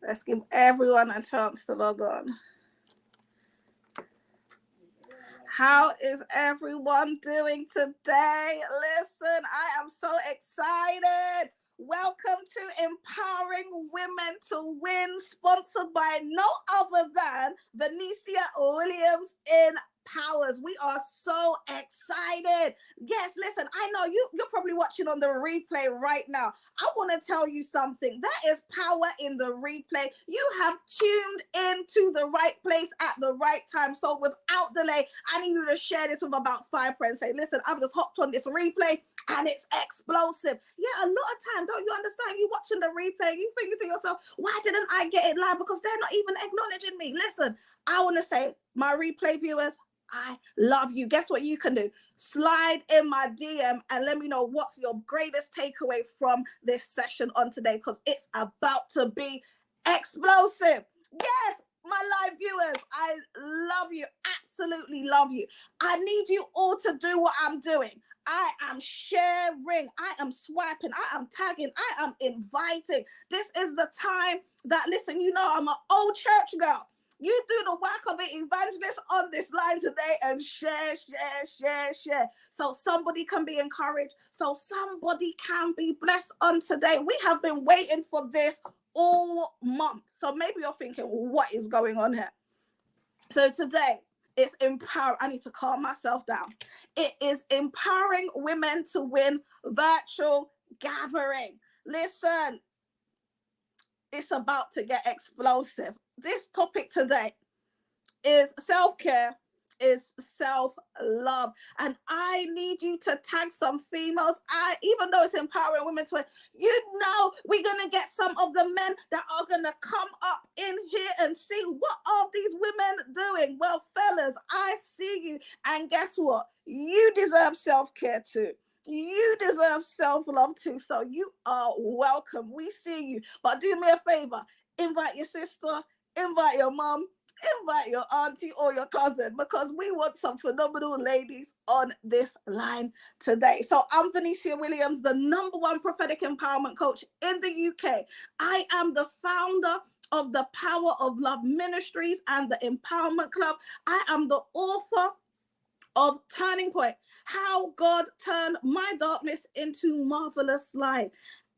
Let's give everyone a chance to log on. How is everyone doing today? Listen, I am so excited. Welcome to Empowering Women to Win, sponsored by no other than Venesia Williams in Powers. We are so excited. Yes, listen, I know you're probably watching on the replay right now. I want to tell you something. There is power in the replay. You have tuned into the right place at the right time. So without delay, I need you to share this with about 5 friends. Say, listen, I've just hopped on this replay and it's explosive. Yeah, a lot of time, don't you understand? You watching the replay, you thinking to yourself, why didn't I get it live? Because they're not even acknowledging me. Listen, I want to say, my replay viewers, I love you. Guess what you can do? Slide in my DM and let me know what's your greatest takeaway from this session on today, because it's about to be explosive. Yes, my live viewers, I love you. Absolutely love you. I need you all to do what I'm doing. I am sharing, I am swiping, I am tagging, I am inviting. This is the time that, listen, you know, I'm an old church girl. You do the work of an evangelist on this line today and share. So somebody can be encouraged. So somebody can be blessed on today. We have been waiting for this all month. So maybe you're thinking, what is going on here? So today, it's empowering. I need to calm myself down. It is empowering women to win virtual gathering. Listen, it's about to get explosive. This topic today is self-care, is self-love. And I need you to tag some females. Even though it's empowering women to win, you know we're going to get some of the men that are going to come up in here and see what are these women doing. Well, fellas, I see you. And guess what? You deserve self-care too. You deserve self-love too. So you are welcome. We see you. But do me a favor. Invite your sister. Invite your mom. Invite your auntie or your cousin, because we want some phenomenal ladies on this line today. So I'm Venesia Williams, the #1 prophetic empowerment coach in the UK. I am the founder of the Power of Love Ministries and the Empowerment Club. I am the author of Turning Point, How God Turned My Darkness into Marvelous Light,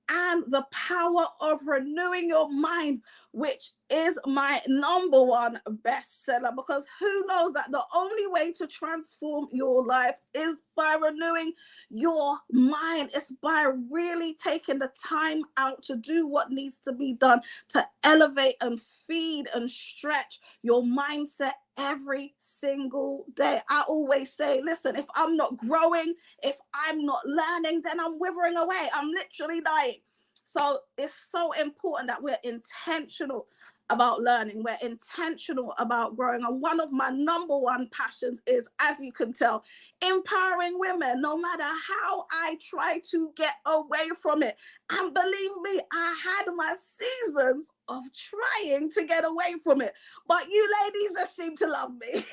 and the Power of Renewing Your Mind, which is my #1 bestseller, because who knows that the only way to transform your life is by renewing your mind. It's by really taking the time out to do what needs to be done to elevate and feed and stretch your mindset every single day. I always say, listen, if I'm not growing, if I'm not learning, then I'm withering away. I'm literally dying. So it's so important that we're intentional about learning. We're intentional about growing. And one of my #1 passions is, as you can tell, empowering women, no matter how I try to get away from it. And believe me, I had my seasons of trying to get away from it. But you ladies just seem to love me.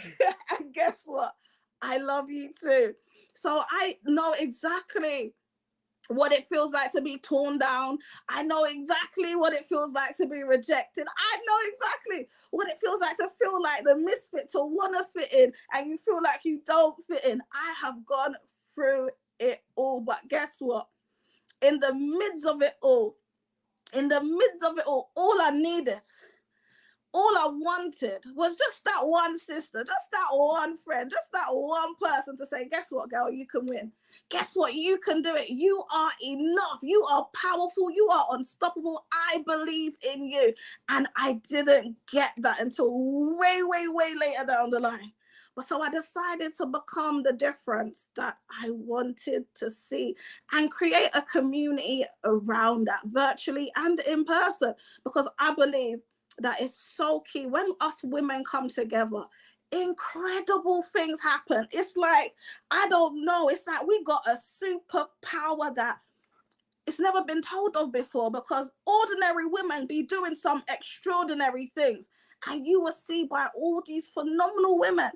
And guess what? I love you too. So I know exactly what it feels like to be torn down. I know exactly what it feels like to be rejected. I know exactly what it feels like to feel like the misfit, to want to fit in, and you feel like you don't fit in. I have gone through it all. But guess what? In the midst of it all, all I needed, all I wanted was just that one sister, just that one friend, just that one person to say, guess what, girl, you can win. Guess what, you can do it. You are enough. You are powerful. You are unstoppable. I believe in you. And I didn't get that until way later down the line. But so I decided to become the difference that I wanted to see and create a community around that, virtually and in person, because I believe that is so key. When us women come together, incredible things happen. It's like, I don't know, it's like we got a superpower that it's never been told of before, because ordinary women be doing some extraordinary things. And you will see by all these phenomenal women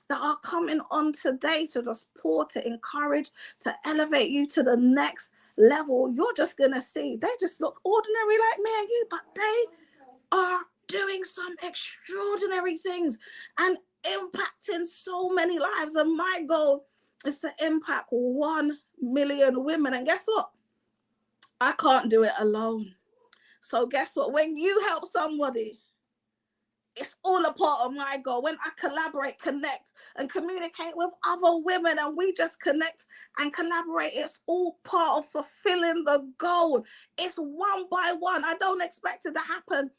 that are coming on today to just pour, to encourage, to elevate you to the next level. You're just going to see, they just look ordinary like me and you, but they are doing some extraordinary things and impacting so many lives. And my goal is to impact 1 million women. And guess what? I can't do it alone. So guess what? When you help somebody, it's all a part of my goal. When I collaborate, connect, and communicate with other women, and we just connect and collaborate, it's all part of fulfilling the goal. It's one by one. I don't expect it to happen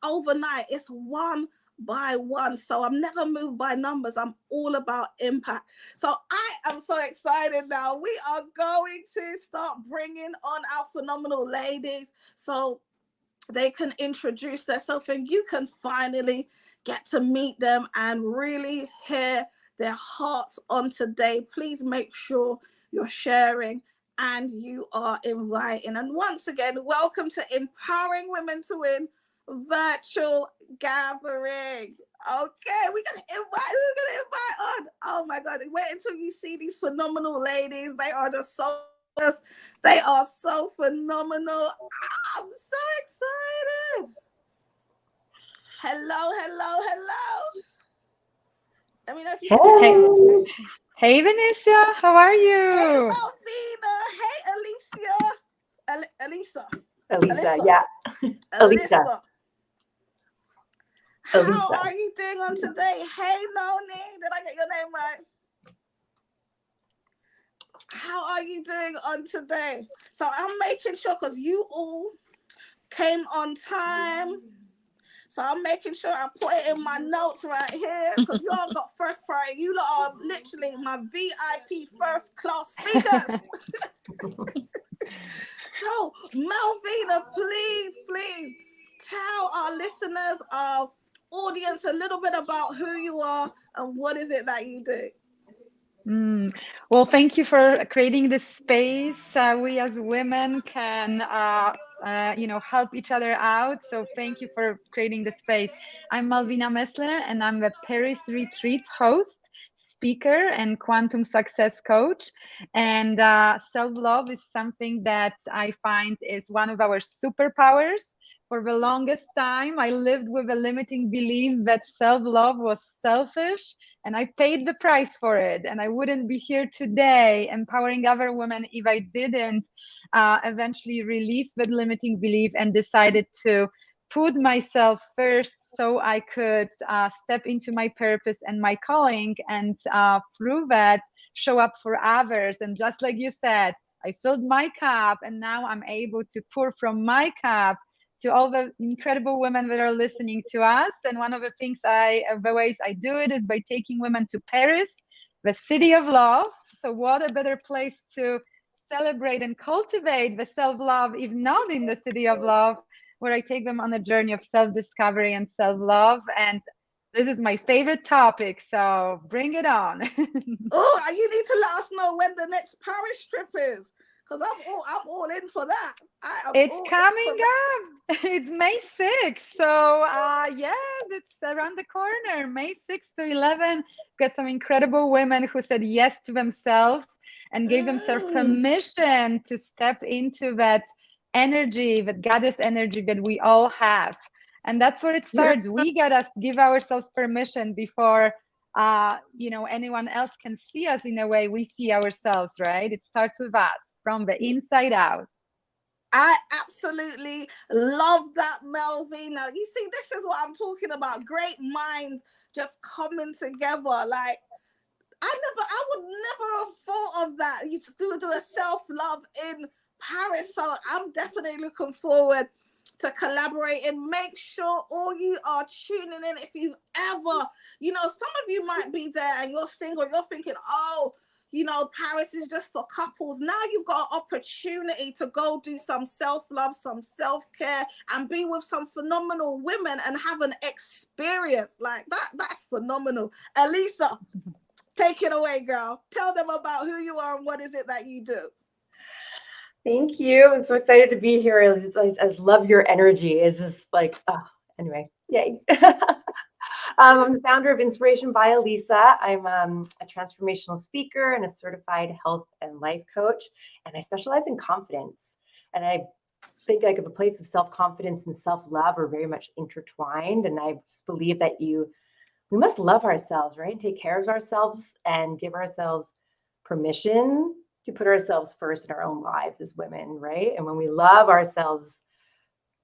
overnight. It's one by one. So I'm never moved by numbers. I'm all about impact. So I am so excited now. We are going to start bringing on our phenomenal ladies so they can introduce themselves and you can finally get to meet them and really hear their hearts on today. Please make sure you're sharing and you are inviting. And once again, welcome to Empowering Women to Win virtual gathering. Okay, we're gonna invite on. Oh my God, wait until you see these phenomenal ladies. They are just so phenomenal. I'm so excited. Hello. Let me know if you can. Hey, Venesia, how are you? Hey, Malvina. Hey, Alicia. Elisa, yeah. Alyssa. How are you doing on today? Hey, Noni. Did I get your name right? How are you doing on today? So I'm making sure because you all came on time. So I'm making sure I put it in my notes right here because y'all got first priority. You lot are literally my VIP first class speakers. So Malvina, please tell our listeners, our audience a little bit about who you are and what is it that you do. Well, thank you for creating this space. We as women can, help each other out. So thank you for creating the space. I'm Malvina Messler, and I'm a Paris Retreat host, speaker, and quantum success coach. And self-love is something that I find is one of our superpowers. For the longest time, I lived with a limiting belief that self-love was selfish, and I paid the price for it. And I wouldn't be here today empowering other women if I didn't eventually release that limiting belief and decided to put myself first so I could step into my purpose and my calling, and through that, show up for others. And just like you said, I filled my cup, and now I'm able to pour from my cup to all the incredible women that are listening to us. And one of the ways I do it is by taking women to Paris, the city of love. So what a better place to celebrate and cultivate the self-love, if not in the city of love, where I take them on a journey of self-discovery and self-love. And this is my favorite topic, so bring it on. Oh, you need to let us know when the next Paris trip is. Because I'm all in for that. It's coming up. It's May 6th. So yes, it's around the corner. May 6th to 11. Got some incredible women who said yes to themselves and gave themselves permission to step into that energy, that goddess energy that we all have. And that's where it starts. We gotta give ourselves permission before anyone else can see us in a way we see ourselves, right? It starts with us from the inside out. I absolutely love that, Melvina. You see, this is what I'm talking about. Great minds just coming together. Like, I would never have thought of that. You just do a self-love in Paris. So I'm definitely looking forward to collaborate and make sure all you are tuning in. If you ever, some of you might be there and you're single, you're thinking, oh, Paris is just for couples. Now you've got an opportunity to go do some self-love, some self-care, and be with some phenomenal women and have an experience like that. That's phenomenal. Elisa, take it away, girl. Tell them about who you are and what is it that you do. Thank you. I'm so excited to be here. I love your energy. It's just like, anyway, yay. I'm the founder of Inspiration by Elisa. I'm a transformational speaker and a certified health and life coach, and I specialize in confidence. And I think like of a place of self-confidence and self-love are very much intertwined. And I just believe that we must love ourselves, right? Take care of ourselves and give ourselves permission to put ourselves first in our own lives as women, right? And when we love ourselves,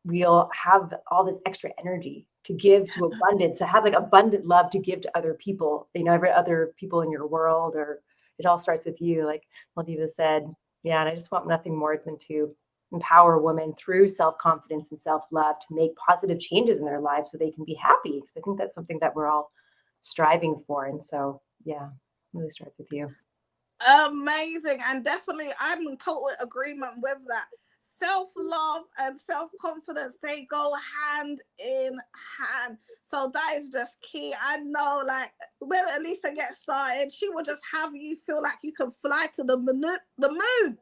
we'll have all this extra energy to give to abundance, to have like abundant love to give to other people, every other people in your world, or it all starts with you, like Maldiva said. Yeah, and I just want nothing more than to empower women through self-confidence and self-love to make positive changes in their lives so they can be happy, because I think that's something that we're all striving for. And so, yeah, it really starts with you. Amazing. And definitely, I'm in total agreement with that. Self-love and self-confidence, they go hand in hand. So that is just key. I know, like, when Elisa gets started, she will just have you feel like you can fly to the moon.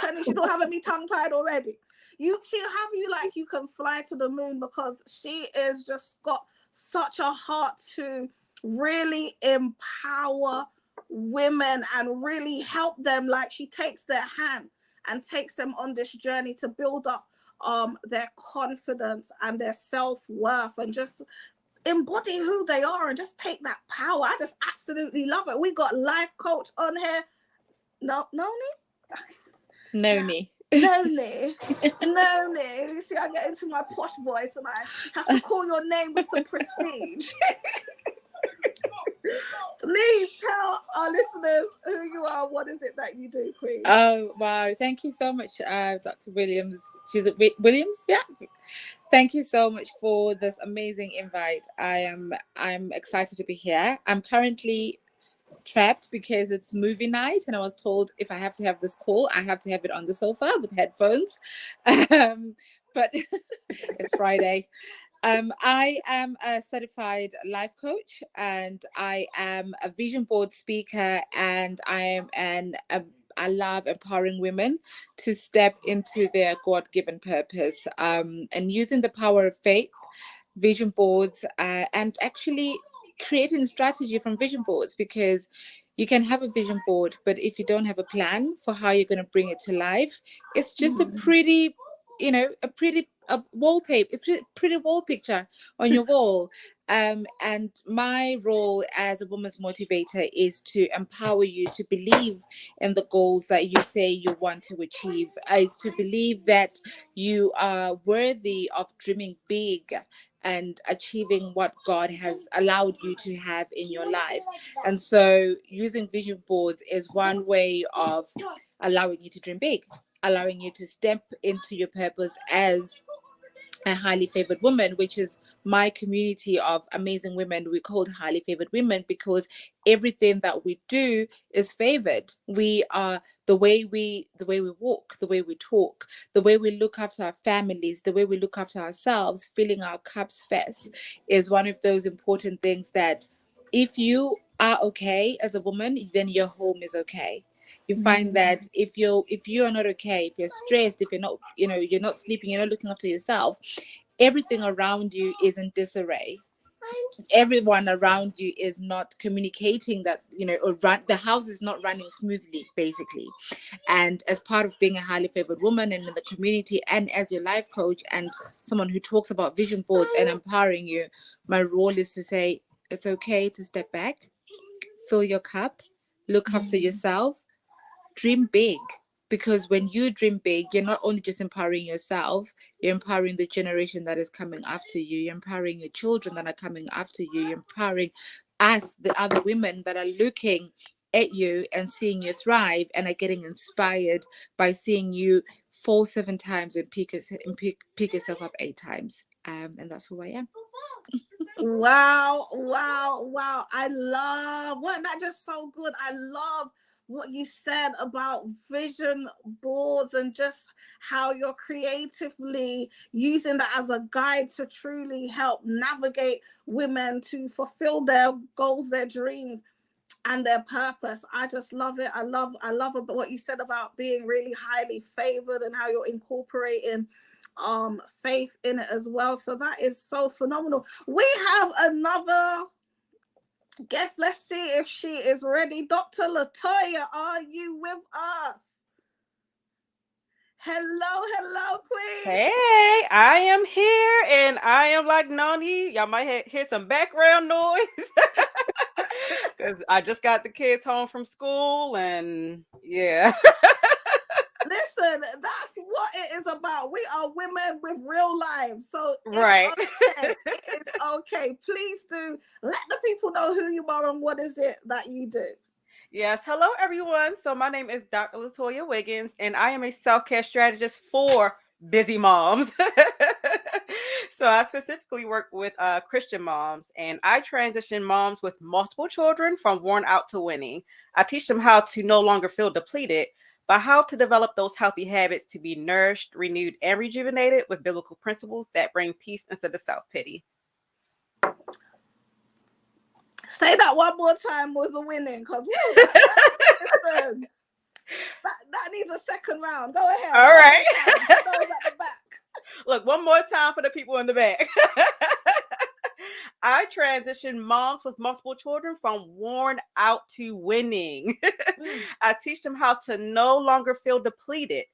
Tony, she's not having me tongue-tied already. She'll have you like you can fly to the moon, because she is just got such a heart to really empower women and really help them. Like, she takes their hand and takes them on this journey to build up their confidence and their self-worth, and just embody who they are and just take that power. I just absolutely love it. We got life coach on here. Noni? Noni. Noni. You see, I get into my posh voice when I have to call your name with some prestige. Please tell our listeners who you are. What is it that you do, Queen? Oh, wow. Thank you so much, Dr. Williams. She's at Williams? Yeah. Thank you so much for this amazing invite. I'm excited to be here. I'm currently trapped because it's movie night, and I was told if I have to have this call, I have to have it on the sofa with headphones. But it's Friday. I am a certified life coach, and I am a vision board speaker, and I love empowering women to step into their God-given purpose, and using the power of faith, vision boards, and actually creating strategy from vision boards, because you can have a vision board, but if you don't have a plan for how you're going to bring it to life, it's just a pretty wall picture on your wall. And my role as a woman's motivator is to empower you to believe in the goals that you say you want to achieve, is to believe that you are worthy of dreaming big and achieving what God has allowed you to have in your life. And so using vision boards is one way of allowing you to dream big, allowing you to step into your purpose as a highly favored woman, which is my community of amazing women. We called highly favored women because everything that we do is favored. We are the way we walk, the way we talk, the way we look after our families, the way we look after ourselves, filling our cups first is one of those important things that if you are okay as a woman, then your home is okay. You find that if you're not okay, if you're stressed, if you're not, you're not sleeping, you're not looking after yourself, everything around you is in disarray. Everyone around you is not communicating that, the house is not running smoothly, basically. And as part of being a highly favored woman and in the community, and as your life coach and someone who talks about vision boards and empowering you, my role is to say, it's okay to step back, fill your cup, look after yourself, dream big. Because when you dream big, you're not only just empowering yourself, you're empowering the generation that is coming after you. You're empowering your children that are coming after you. You're empowering us, the other women that are looking at you and seeing you thrive and are getting inspired by seeing you fall 7 times and pick yourself up 8 times. And that's who I am. Wow. I love, wasn't that just so good? I love what you said about vision boards and just how you're creatively using that as a guide to truly help navigate women to fulfill their goals, their dreams, and their purpose. I just love it. I love about what you said about being really highly favored and how you're incorporating faith in it as well. So that is so phenomenal. We have another guest. Let's see if she is ready. Dr. Latoya, are you with us? Hello, Queen. Hey, I am here and I am like Noni. Y'all might hear some background noise because I just got the kids home from school and yeah. Listen, that's what it is about. We are women with real lives. So Right. it's okay. It's okay. Please do let the people know who you are and what is it that you do. Yes, hello everyone. So my name is Dr. Latoya Wiggins, and I am a self-care strategist for busy moms. So I specifically work with Christian moms, and I transition moms with multiple children from worn out to winning. I teach them how to no longer feel depleted, but how to develop those healthy habits to be nourished, renewed, and rejuvenated with biblical principles that bring peace instead of self-pity. Say that one more time was a winning, because listen, that needs a second round. Go ahead. All right. For those at the back. Look, one more time for the people in the back. I transition moms with multiple children from worn out to winning. I teach them how to no longer feel depleted,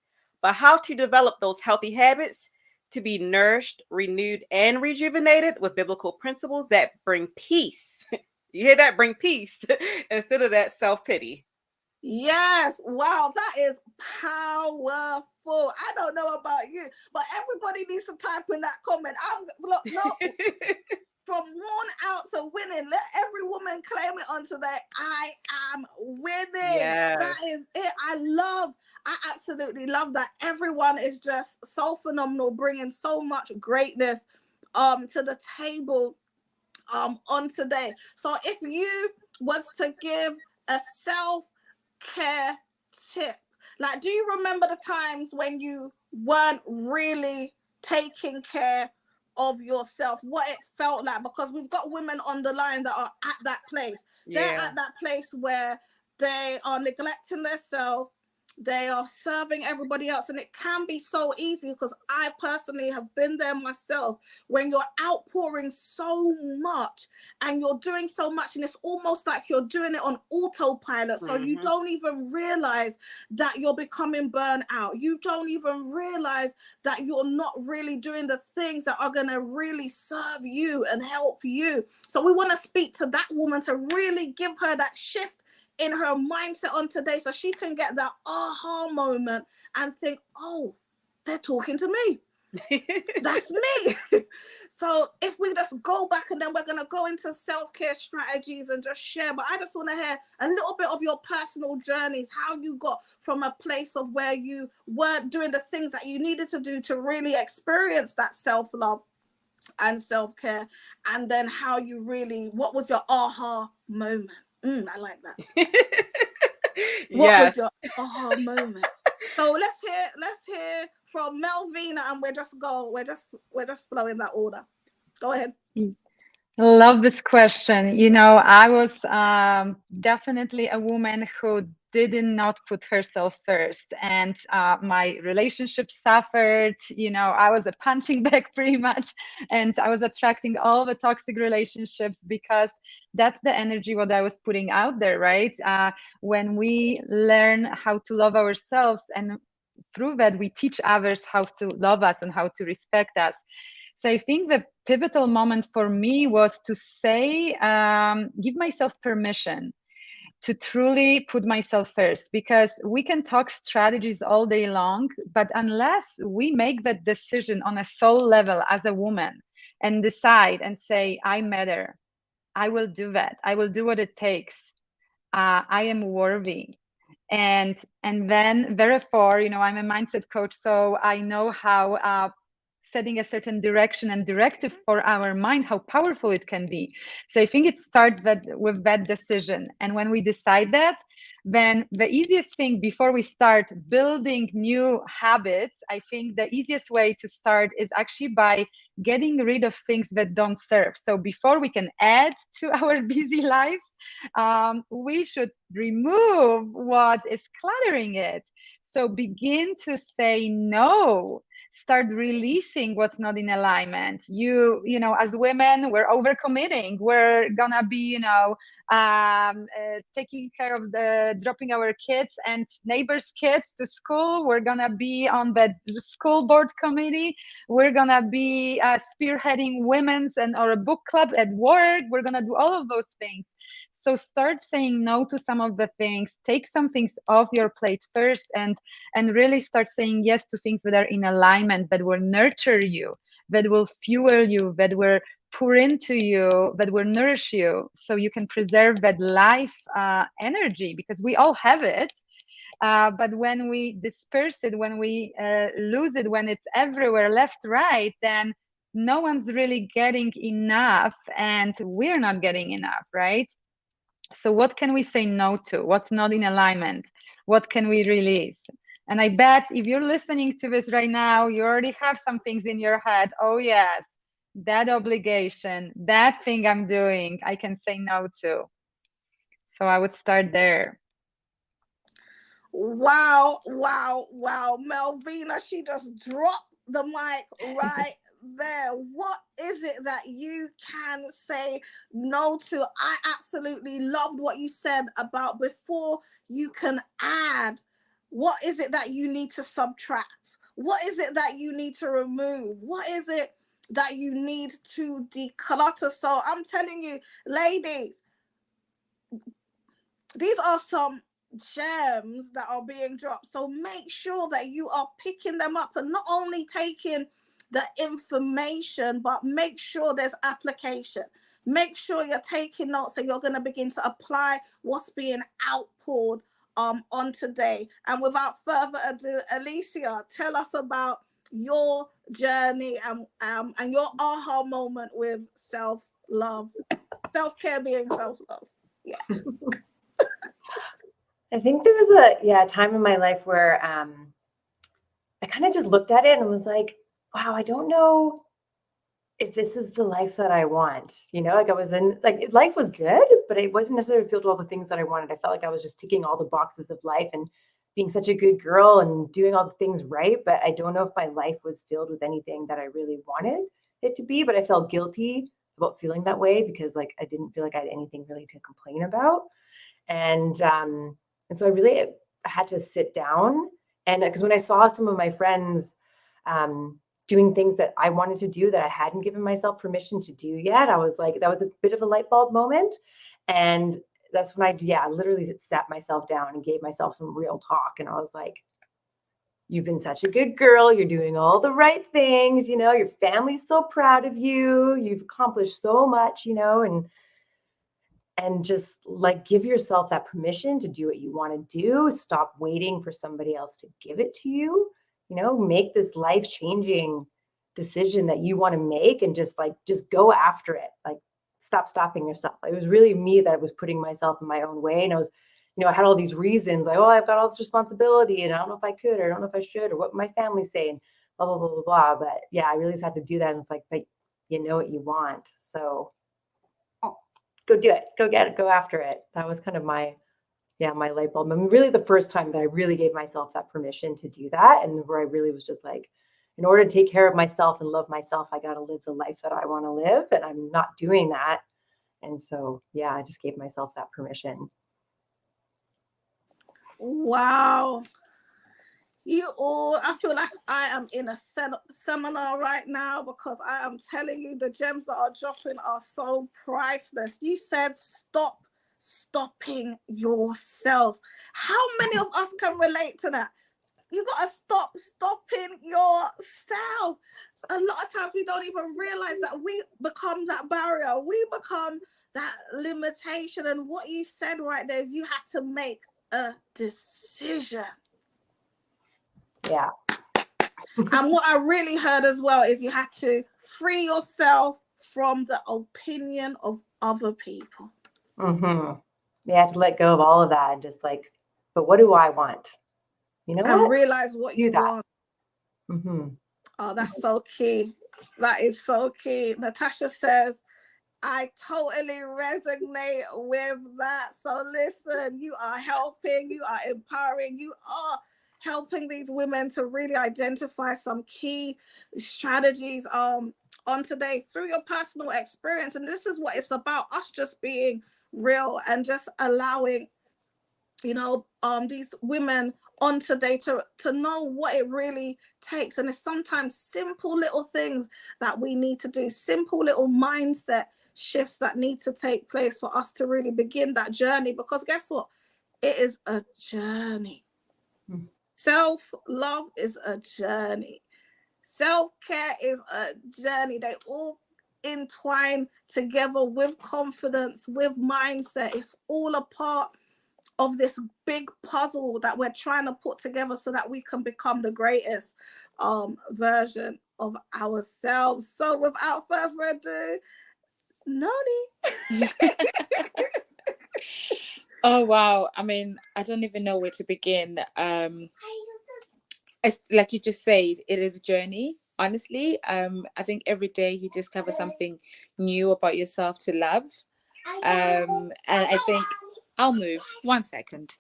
but how to develop those healthy habits to be nourished, renewed, and rejuvenated with biblical principles that bring peace. You hear that? Bring peace instead of that self-pity. Yes. Wow, that is powerful. I don't know about you, but everybody needs to type in that comment. From worn out to winning. Let every woman claim it on today. I am winning. Yes. That is it. I absolutely love that. Everyone is just so phenomenal, bringing so much greatness to the table on today. So if you was to give a self-care tip, like, do you remember the times when you weren't really taking care of yourself, what it felt like? Because we've got women on the line that are at that place. They're at that place where they are neglecting themselves, they are serving everybody else, and it can be so easy, because I personally have been there myself, when you're outpouring so much and you're doing so much, and it's almost like you're doing it on autopilot. So you don't even realize that you're becoming burnt out. You don't even realize that you're not really doing the things that are going to really serve you and help you. So we want to speak to that woman to really give her that shift in her mindset on today, so she can get that aha moment and think, oh, they're talking to me. That's me. So if we just go back, and then we're going to go into self-care strategies and just share, but I just want to hear a little bit of your personal journeys, how you got from a place of where you weren't doing the things that you needed to do to really experience that self-love and self-care, and then how you really, what was your aha moment? I like that. What was your aha moment? So let's hear from Melvina, and we're just flowing that order. Go ahead. Love this question. You know, I was definitely a woman who did not put herself first, and my relationship suffered. You know, I was a punching bag pretty much, and I was attracting all the toxic relationships because that's the energy what I was putting out there, right? When we learn how to love ourselves, and through that we teach others how to love us and how to respect us. So I think the pivotal moment for me was to say, give myself permission to truly put myself first, because we can talk strategies all day long, but unless we make that decision on a soul level as a woman and decide and say, I matter, I will do that, I will do what it takes, I am worthy. And then therefore, you know, I'm a mindset coach, so I know how setting a certain direction and directive for our mind, how powerful it can be. So I think it starts with that decision. And when we decide that, then the easiest thing before we start building new habits, I think the easiest way to start is actually by getting rid of things that don't serve. So before we can add to our busy lives, we should remove what is cluttering it. So begin to say no. start releasing what's not in alignment. You know, as women, we're overcommitting. We're gonna be, you know, taking care of dropping our kids and neighbors' kids to school. We're gonna be on the school board committee. We're gonna be spearheading women's or a book club at work. We're gonna do all of those things. So start saying no to some of the things. Take some things off your plate first, and really start saying yes to things that are in alignment, that will nurture you, that will fuel you, that will pour into you, that will nourish you, so you can preserve that life energy, because we all have it. But when we disperse it, when we lose it, when it's everywhere, left, right, then no one's really getting enough, and we're not getting enough, right? So what can we say no to? What's not in alignment? What can we release? And I bet if you're listening to this right now, you already have some things in your head. Oh yes, that obligation, that thing I'm doing, I can say no to. So I would start there. Wow, wow, wow. Melvina, she just dropped the mic right there. What is it that you can say no to? I absolutely loved what you said about before you can add. What is it that you need to subtract? What is it that you need to remove? What is it that you need to declutter? So I'm telling you, ladies, these are some gems that are being dropped. So make sure that you are picking them up and not only taking the information, but make sure there's application. Make sure you're taking notes, and you're going to begin to apply what's being outpoured on today. And without further ado, Alicia, tell us about your journey and your aha moment with self-love, self-care being self-love. Yeah. I think there was a time in my life where I kind of just looked at it and was like, wow, I don't know if this is the life that I want. You know, like I was in, like, life was good, but it wasn't necessarily filled with all the things that I wanted. I felt like I was just ticking all the boxes of life and being such a good girl and doing all the things right. But I don't know if my life was filled with anything that I really wanted it to be. But I felt guilty about feeling that way because, like, I didn't feel like I had anything really to complain about. And so I had to sit down, and because when I saw some of my friends doing things that I wanted to do that I hadn't given myself permission to do yet, I was like, that was a bit of a light bulb moment. And that's when I literally sat myself down and gave myself some real talk. And I was like, you've been such a good girl. You're doing all the right things. You know, your family's so proud of you. You've accomplished so much, you know, and just like give yourself that permission to do what you want to do. Stop waiting for somebody else to give it to you. You know, make this life-changing decision that you want to make, and just go after it. Like, stop stopping yourself. It was really me that was putting myself in my own way. And I was, you know, I had all these reasons like, oh, I've got all this responsibility and I don't know if I could, or I don't know if I should, or what my family's saying, blah, blah, blah, blah, blah. But yeah, I really just had to do that. And it's like, but you know what you want. So go do it, go get it, go after it. That was kind of my light bulb. I mean, really the first time that I really gave myself that permission to do that, and where I really was just like, in order to take care of myself and love myself, I got to live the life that I want to live, and I'm not doing that. And so, yeah, I just gave myself that permission. Wow. You all, I feel like I am in a seminar right now, because I am telling you, the gems that are dropping are so priceless. You said stop stopping yourself. How many of us can relate to that? You got to stop stopping yourself. A lot of times we don't even realize that we become that barrier. We become that limitation. And what you said right there is you had to make a decision. Yeah. And what I really heard as well is you had to free yourself from the opinion of other people. Mm-hmm. You have to let go of all of that and just like, but what do I want? You know, and what? realize what you want. Mm-hmm. Oh, that's so key. That is so key. Natasha says, I totally resonate with that. So listen, you are helping, you are empowering, you are helping these women to really identify some key strategies on today through your personal experience. And this is what it's about, us just being real and just allowing, you know, these women on today to know what it really takes. And it's sometimes simple little things that we need to do, simple little mindset shifts that need to take place for us to really begin that journey. Because guess what? It is a journey. Self-love is a journey. Self-care is a journey. They all entwine together with confidence, with mindset. It's all a part of this big puzzle that we're trying to put together so that we can become the greatest version of ourselves. So without further ado, Noni. Oh wow, I mean, I don't even know where to begin. It's like you just say, it is a journey, honestly. I think every day you discover something new about yourself to love. And I think I'll move 1 second.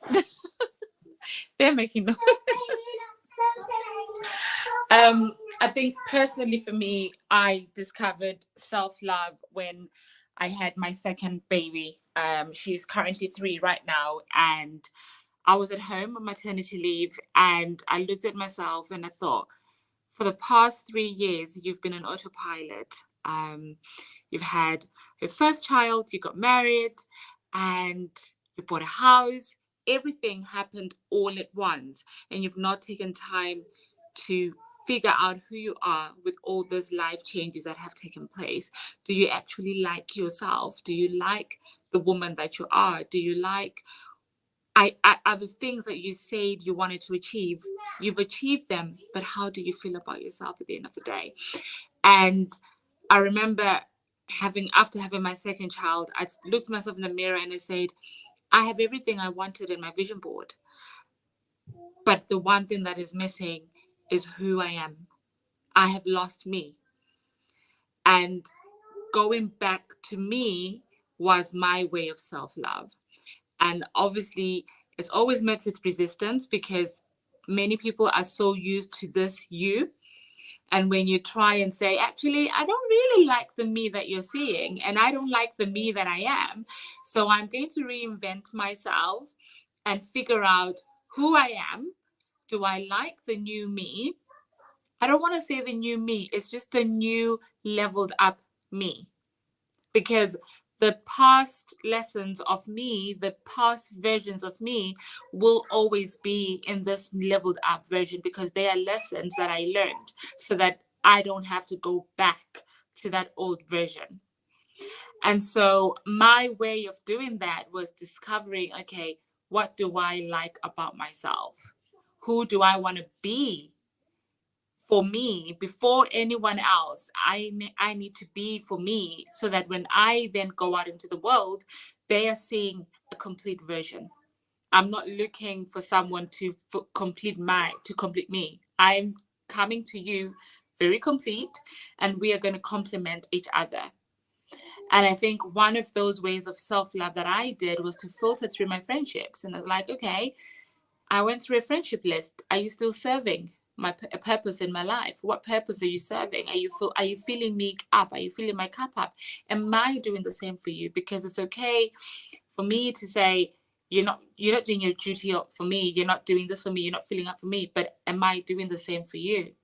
They're making noise. I think personally for me, I discovered self-love when I had my second baby. She's currently 3 right now, and I was at home on maternity leave, and I looked at myself and I thought, for the past 3 years, you've been an autopilot. You've had your first child, you got married, and you bought a house. Everything happened all at once, and you've not taken time to figure out who you are with all those life changes that have taken place. Do you actually like yourself? Do you like the woman that you are? Do you like are the things that you said you wanted to achieve? You've achieved them, but how do you feel about yourself at the end of the day? And I remember after having my second child, I looked at myself in the mirror and I said, I have everything I wanted in my vision board, but the one thing that is missing is who I am. I have lost me. And going back to me was my way of self-love. And obviously, it's always met with resistance because many people are so used to this you. And when you try and say, actually, I don't really like the me that you're seeing, and I don't like the me that I am, so I'm going to reinvent myself and figure out who I am. Do I like the new me? I don't want to say the new me. It's just the new leveled up me. Because the past lessons of me, the past versions of me will always be in this leveled up version, because they are lessons that I learned so that I don't have to go back to that old version. And so my way of doing that was discovering, okay, what do I like about myself? Who do I want to be? For me, before anyone else, I need to be for me, so that when I then go out into the world, they are seeing a complete version. I'm not looking for someone to complete me. I'm coming to you very complete, and we are going to complement each other. And I think one of those ways of self-love that I did was to filter through my friendships. And I was like, okay, I went through a friendship list. Are you still serving a purpose in my life? What purpose are you serving? Are you filling me up? Are you filling my cup up? Am I doing the same for you? Because it's okay for me to say, you're not doing your duty for me. You're not doing this for me. You're not filling up for me. But am I doing the same for you?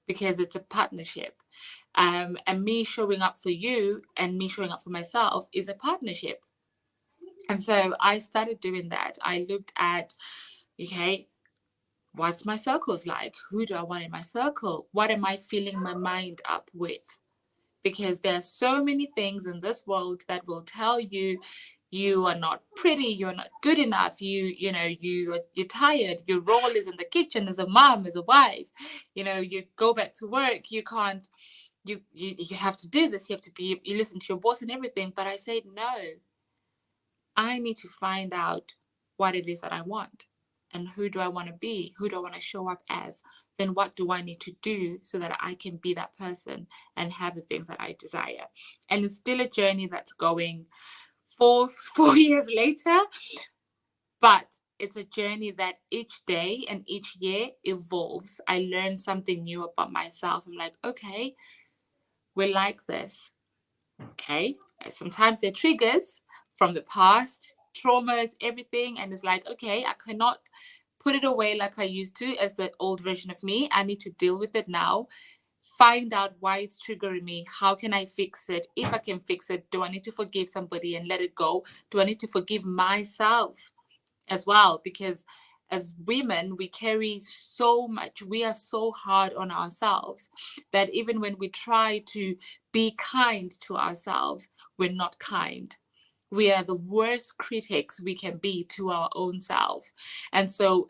Because it's a partnership. And me showing up for you and me showing up for myself is a partnership. And so I started doing that. I looked at, okay, what's my circles like? Who do I want in my circle? What am I filling my mind up with? Because there's so many things in this world that will tell you you are not pretty, you're not good enough, you're tired, your role is in the kitchen as a mom, as a wife, you go back to work, you can't, you have to do this, you listen to your boss and everything. But I said, no, I need to find out what it is that I want. And who do I want to be? Who do I want to show up as? Then what do I need to do so that I can be that person and have the things that I desire? And it's still a journey that's going 4 years later. But it's a journey that each day and each year evolves. I learn something new about myself. I'm like, okay, we're like this. Okay. Sometimes they're triggers from the past, traumas, everything. And it's like, okay, I cannot put it away like I used to as the old version of me. I need to deal with it now. Find out why it's triggering me. How can I fix it? If I can fix it, do I need to forgive somebody and let it go? Do I need to forgive myself as well? Because as women, we carry so much. We are so hard on ourselves that even when we try to be kind to ourselves, we're not kind. We are the worst critics we can be to our own self. And so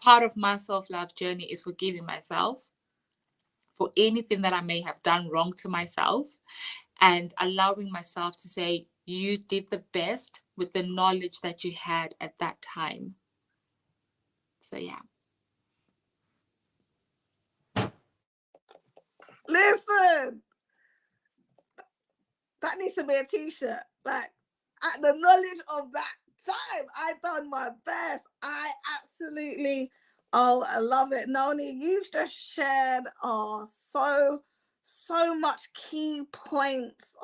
part of my self-love journey is forgiving myself for anything that I may have done wrong to myself, and allowing myself to say, you did the best with the knowledge that you had at that time. So yeah. Listen, that needs to be a t-shirt. Like, at the knowledge of that time, I done my best. I absolutely, I love it. Noni, you've just shared so much key points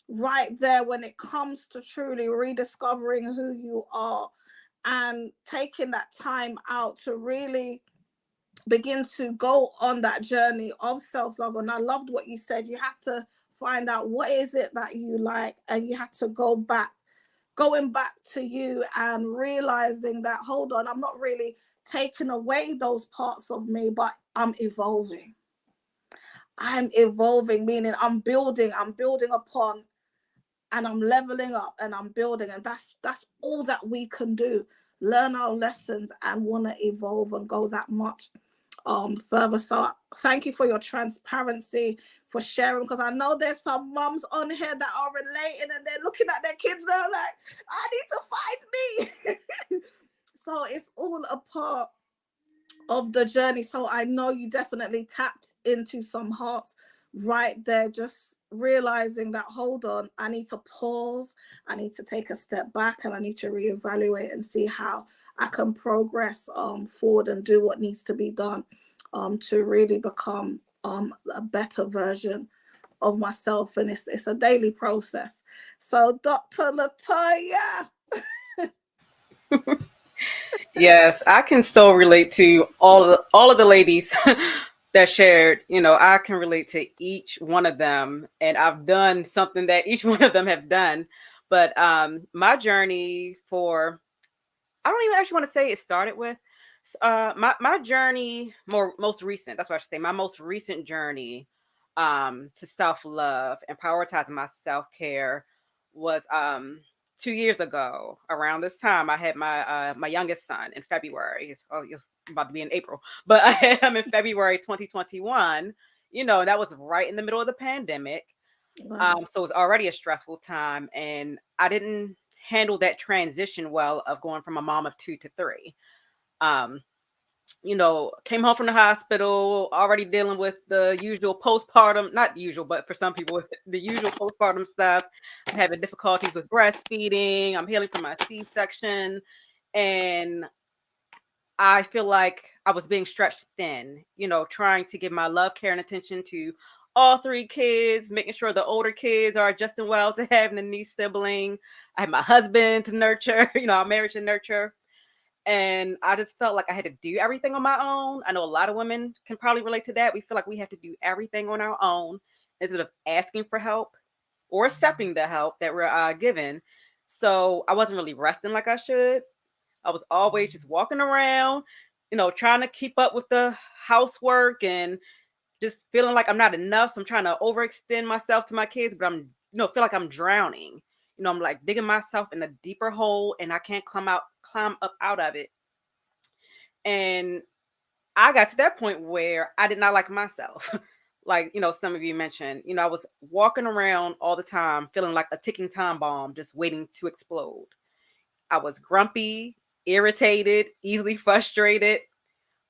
right there when it comes to truly rediscovering who you are and taking that time out to really begin to go on that journey of self-love. And I loved what you said. You have to find out what is it that you like, and you have to going back to you and realizing that, hold on, I'm not really taking away those parts of me, but I'm evolving, meaning I'm building upon, and I'm leveling up, and I'm building. And that's all that we can do, learn our lessons and want to evolve and go that much further. So thank you for your transparency, for sharing, because I know there's some mums on here that are relating and they're looking at their kids, they're like, I need to find me. So it's all a part of the journey. So I know you definitely tapped into some hearts right there, just realizing that, hold on, I need to pause, I need to take a step back, and I need to reevaluate and see how I can progress forward and do what needs to be done to really become a better version of myself. And it's a daily process. So Dr. Latoya. Yes, I can so relate to all of the ladies that shared. You know, I can relate to each one of them, and I've done something that each one of them have done. But my journey for, I don't even actually want to say it started with my journey most recent. That's what I should say. My most recent journey to self-love and prioritizing my self-care was 2 years ago. Around this time, I had my youngest son in February. He's about to be in April, but I had him in February 2021. You know, that was right in the middle of the pandemic. Wow. So it was already a stressful time, and I didn't handle that transition well of going from a mom of 2 to 3. You know, came home from the hospital, already dealing with the usual postpartum, not usual, but for some people, the usual postpartum stuff. I'm having difficulties with breastfeeding. I'm healing from my C-section. And I feel like I was being stretched thin, you know, trying to give my love, care, and attention to all 3 kids, making sure the older kids are adjusting well to having a new sibling. I had my husband to nurture, you know, our marriage to nurture. And I just felt like I had to do everything on my own. I know a lot of women can probably relate to that. We feel like we have to do everything on our own instead of asking for help or accepting the help that we're given. So I wasn't really resting like I should. I was always just walking around, you know, trying to keep up with the housework and just feeling like I'm not enough. So I'm trying to overextend myself to my kids, but I'm, you know, feel like I'm drowning. You know, I'm like digging myself in a deeper hole and I can't climb up out of it. And I got to that point where I did not like myself. Like, you know, some of you mentioned, you know, I was walking around all the time feeling like a ticking time bomb just waiting to explode. I was grumpy, irritated, easily frustrated,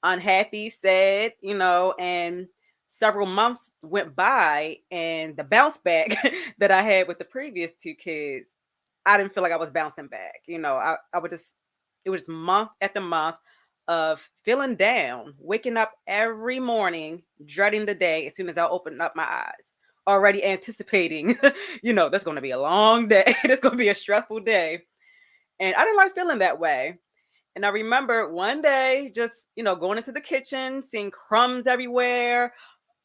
unhappy, sad, you know, and several months went by and the bounce back that I had with the previous 2 kids, I didn't feel like I was bouncing back. You know, I would just it was month after month of feeling down, waking up every morning, dreading the day as soon as I opened up my eyes, already anticipating, there's going to be a long day. It's going to be a stressful day. And I didn't like feeling that way. And I remember one day just, going into the kitchen, seeing crumbs everywhere,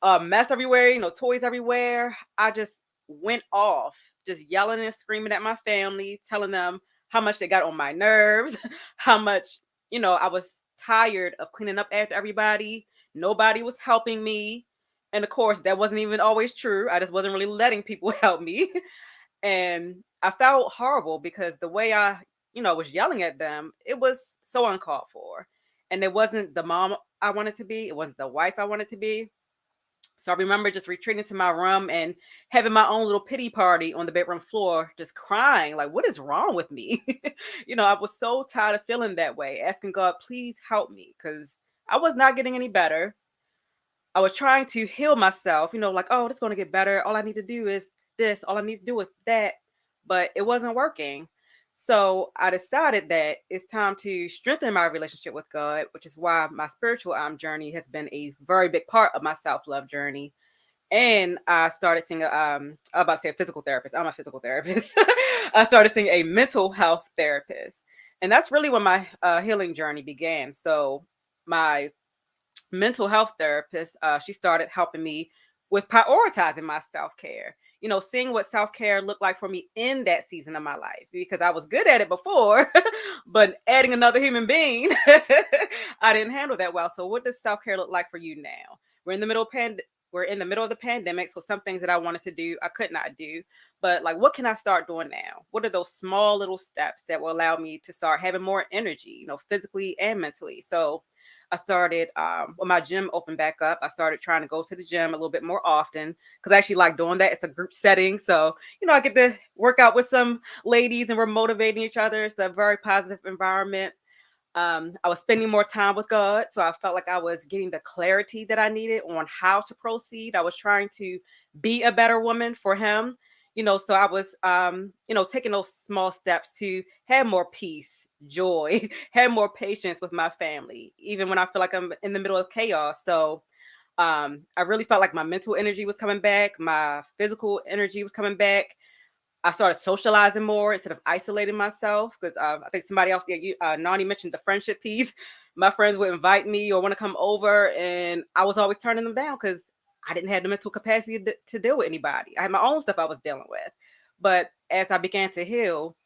a mess everywhere, toys everywhere. I just went off, just yelling and screaming at my family, telling them how much they got on my nerves, how much, I was tired of cleaning up after everybody. Nobody was helping me. And of course, that wasn't even always true. I just wasn't really letting people help me. And I felt horrible because the way I, was yelling at them, it was so uncalled for. And it wasn't the mom I wanted to be. It wasn't the wife I wanted to be. So I remember just retreating to my room and having my own little pity party on the bedroom floor, just crying, like, what is wrong with me? I was so tired of feeling that way, asking God, please help me, because I was not getting any better. I was trying to heal myself, like, oh, it's going to get better. All I need to do is this. All I need to do is that. But it wasn't working. So I decided that it's time to strengthen my relationship with God, which is why my spiritual journey has been a very big part of my self-love journey. And I started seeing I'm about to say a physical therapist. I'm a physical therapist. I started seeing a mental health therapist. And that's really when my healing journey began. So my mental health therapist, she started helping me with prioritizing my self-care, seeing what self-care looked like for me in that season of my life, because I was good at it before, but adding another human being, I didn't handle that well. So what does self-care look like for you now? We're in the middle of the pandemic. So some things that I wanted to do, I could not do, but like, what can I start doing now? What are those small little steps that will allow me to start having more energy, physically and mentally? So I started, when my gym opened back up, I started trying to go to the gym a little bit more often, because I actually like doing that. It's a group setting. So, I get to work out with some ladies and we're motivating each other. It's a very positive environment. I was spending more time with God. So I felt like I was getting the clarity that I needed on how to proceed. I was trying to be a better woman for Him. So I was, taking those small steps to have more peace, joy, have more patience with my family, even when I feel like I'm in the middle of chaos. So I really felt like my mental energy was coming back. My physical energy was coming back. I started socializing more instead of isolating myself, because I think somebody else, Nani mentioned the friendship piece. My friends would invite me or want to come over, and I was always turning them down because I didn't have the mental capacity to deal with anybody. I had my own stuff I was dealing with. But as I began to heal,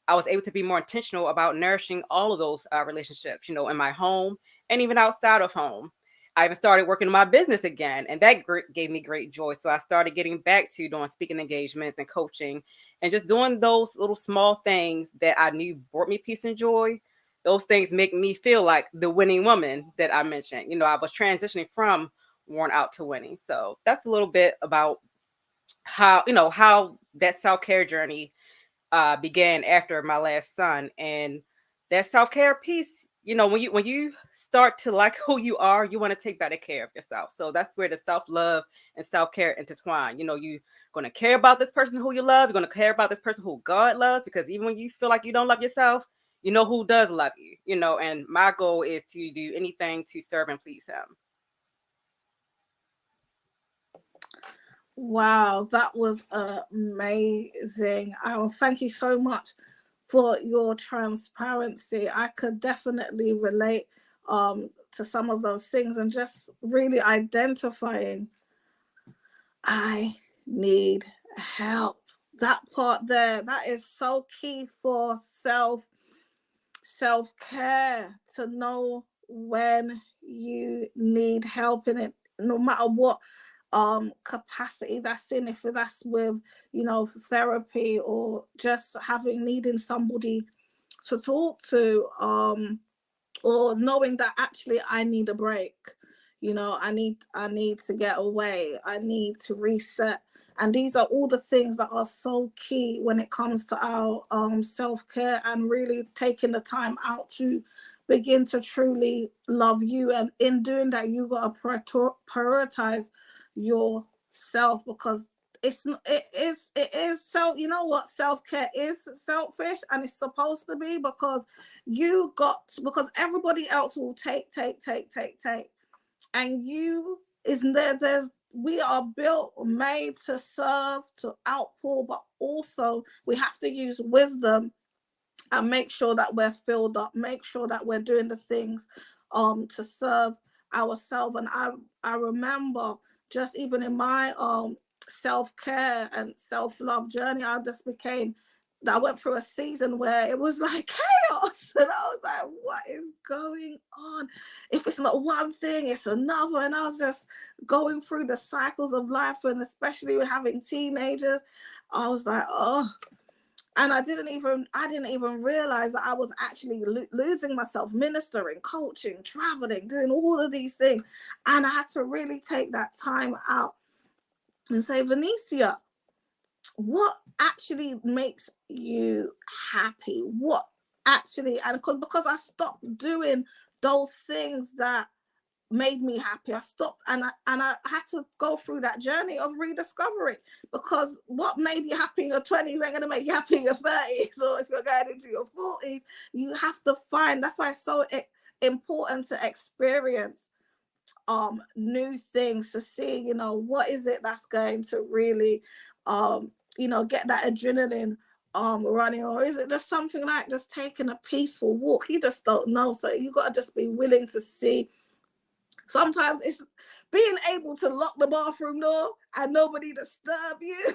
I was able to be more intentional about nourishing all of those relationships, in my home and even outside of home. I even started working on my business again, and that gave me great joy. So I started getting back to doing speaking engagements and coaching, and just doing those little small things that I knew brought me peace and joy. Those things make me feel like the winning woman that I mentioned. I was transitioning from worn out to winning. So that's a little bit about how that self-care journey began after my last son. And that self-care piece, when you start to like who you are, you want to take better care of yourself. So that's where the self-love and self-care intertwine. You're going to care about this person who you love. You're going to care about this person who God loves, because even when you feel like you don't love yourself, you know who does love you, and my goal is to do anything to serve and please Him. Wow, that was amazing. Thank you so much for your transparency. I could definitely relate to some of those things, and just really identifying, I need help. That part there, that is so key for self-care, to know when you need help in it, no matter what capacity that's in, if that's with therapy, or just needing somebody to talk to, or knowing that actually I need a break. I need to get away. I need to reset. And these are all the things that are so key when it comes to our self-care, and really taking the time out to begin to truly love you. And in doing that, you got to prioritize yourself, because it is so, you know what, self-care is selfish, and it's supposed to be, because because everybody else will take, and you is there's we are built, made to serve, to outpour, but also we have to use wisdom and make sure that we're filled up, make sure that we're doing the things to serve ourselves. And I remember, just even in my self-care and self-love journey, I went through a season where it was like chaos, and I was like, what is going on? If it's not one thing, it's another. And I was just going through the cycles of life, and especially with having teenagers, I was like, oh. And I didn't even realize that I was actually losing myself, ministering, coaching, traveling, doing all of these things. And I had to really take that time out and say, Venesia, what actually makes you happy? What actually, and because I stopped doing those things that made me happy, I stopped, and I had to go through that journey of rediscovery, because what made you happy in your 20s ain't going to make you happy in your 30s, or if you're going into your 40s. You have to find, that's why it's so important to experience new things, to see, you know, what is it that's going to really you know, get that adrenaline running, or is it just something like just taking a peaceful walk? You just don't know. So you got to just be willing to see. Sometimes it's being able to lock the bathroom door and nobody disturb you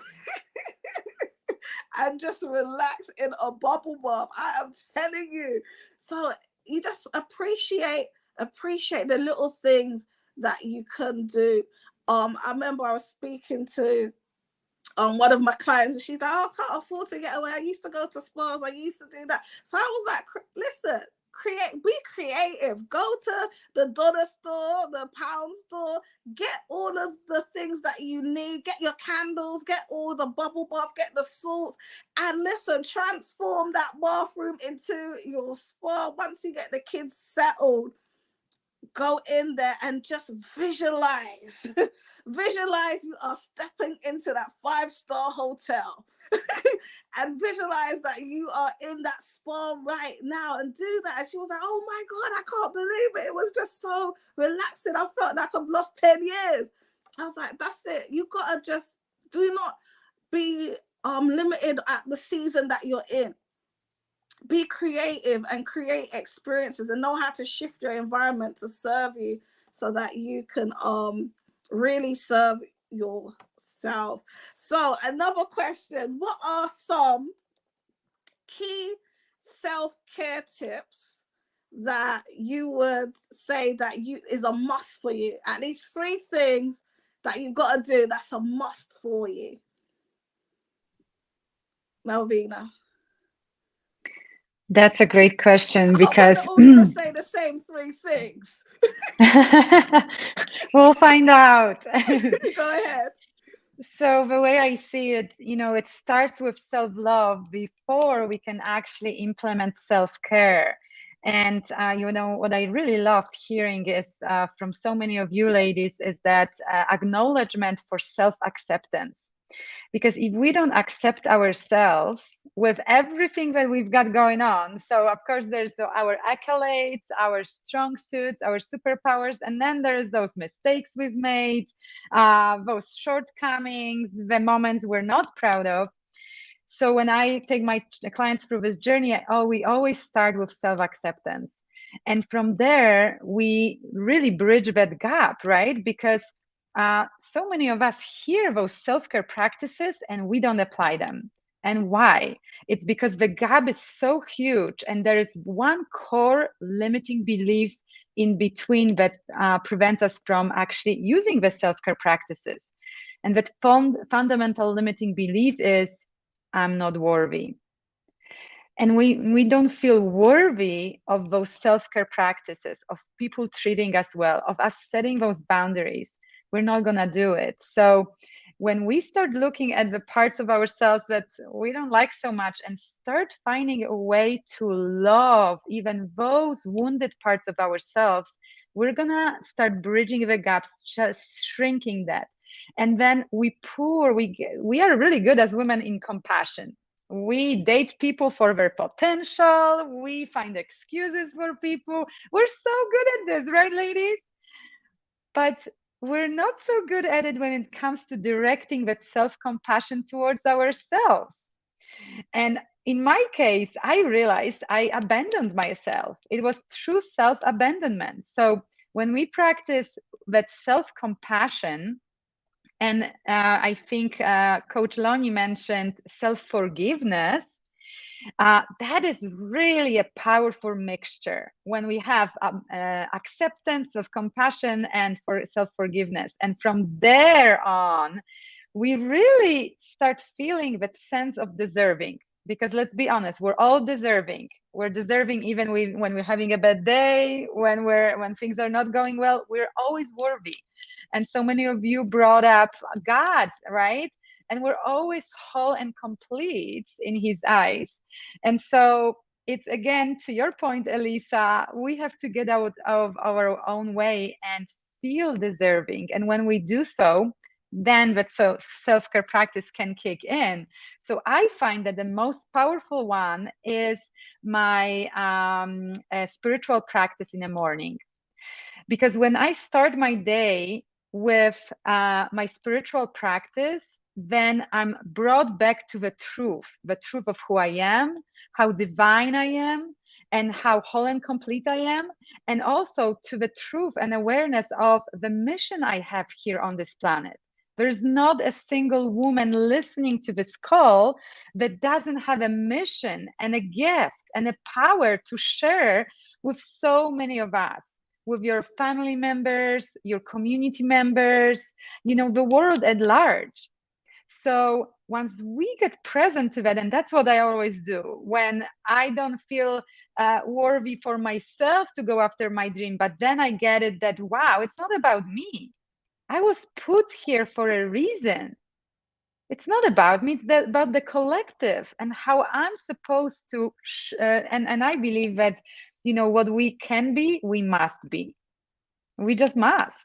and just relax in a bubble bath. I am telling you. So you just appreciate the little things that you can do. I remember I was speaking to one of my clients, and she's like, oh, I can't afford to get away. I used to go to spas. I used to do that. So I was like, listen, be creative. Go to the dollar store, the pound store, get all of the things that you need, get your candles, get all the bubble bath, get the salts, and listen, transform that bathroom into your spa. Once you get the kids settled, go in there and just visualize. Visualize you are stepping into that 5-star hotel and visualize that you are in that spa right now, and do that. And she was like, oh my God, I can't believe it. It was just so relaxing. I felt like I've lost 10 years. I was like, that's it. You gotta just do not be limited at the season that you're in. Be creative and create experiences, and know how to shift your environment to serve you, so that you can really serve yourself. So another question, what are some key self-care tips that you would say that is a must for you? At least 3 things that you've got to do that's a must for you. Melvina. That's a great question, because we're all gonna say the same 3 things. we'll find out. Go ahead. So the way I see it, you know, it starts with self-love before we can actually implement self-care. And, you know, what I really loved hearing is from so many of you ladies is that acknowledgement for self-acceptance. Because if we don't accept ourselves with everything that we've got going on, so of course there's our accolades, our strong suits, our superpowers, and then there's those mistakes we've made, those shortcomings, the moments we're not proud of. So when I take my clients through this journey, we always start with self-acceptance. And from there, we really bridge that gap, right? Because so many of us hear those self-care practices and we don't apply them. And why? It's because the gap is so huge, and there is one core limiting belief in between that prevents us from actually using the self-care practices. And that fundamental limiting belief is, I'm not worthy. And we don't feel worthy of those self-care practices, of people treating us well, of us setting those boundaries. We're not gonna do it. So when we start looking at the parts of ourselves that we don't like so much, and start finding a way to love even those wounded parts of ourselves, we're gonna start bridging the gaps, just shrinking that. And then we are really good as women in compassion. We date people for their potential. We find excuses for people. We're so good at this, right, ladies? But we're not so good at it when it comes to directing that self-compassion towards ourselves. And in my case, I realized I abandoned myself. It was true self-abandonment. So when we practice that self-compassion, and I think Coach Loni mentioned self-forgiveness, that is really a powerful mixture when we have acceptance of compassion and for self-forgiveness. And from there on, we really start feeling that sense of deserving. Because let's be honest, we're all deserving. We're deserving even when we're having a bad day, when things are not going well, we're always worthy. And so many of you brought up God, right? And we're always whole and complete in his eyes. And so it's, again, to your point, Elisa, we have to get out of our own way and feel deserving. And when we do so, then that self-care practice can kick in. So I find that the most powerful one is my spiritual practice in the morning. Because when I start my day with my spiritual practice, then I'm brought back to the truth of who I am, how divine I am, and how whole and complete I am, and also to the truth and awareness of the mission I have here on this planet. There's not a single woman listening to this call that doesn't have a mission and a gift and a power to share with so many of us, with your family members, your community members, the world at large. So once we get present to that, and that's what I always do when I don't feel worthy for myself to go after my dream, but then I get it that, wow, it's not about me. I was put here for a reason. It's not about me, it's about the collective and how I'm supposed to, and I believe that, what we can be, we must be. We just must.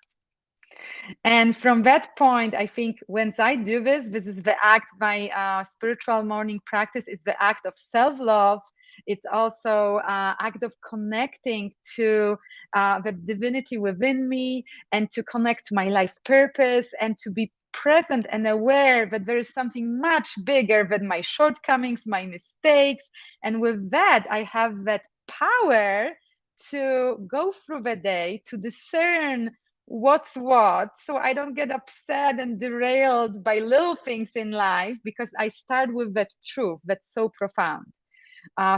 And from that point, I think once I do this is the act, my spiritual morning practice is the act of self-love. It's also act of connecting to the divinity within me and to connect to my life purpose and to be present and aware that there is something much bigger than my shortcomings, my mistakes. And with that, I have that power to go through the day, to discern what's what, so I don't get upset and derailed by little things in life, because I start with that truth that's so profound.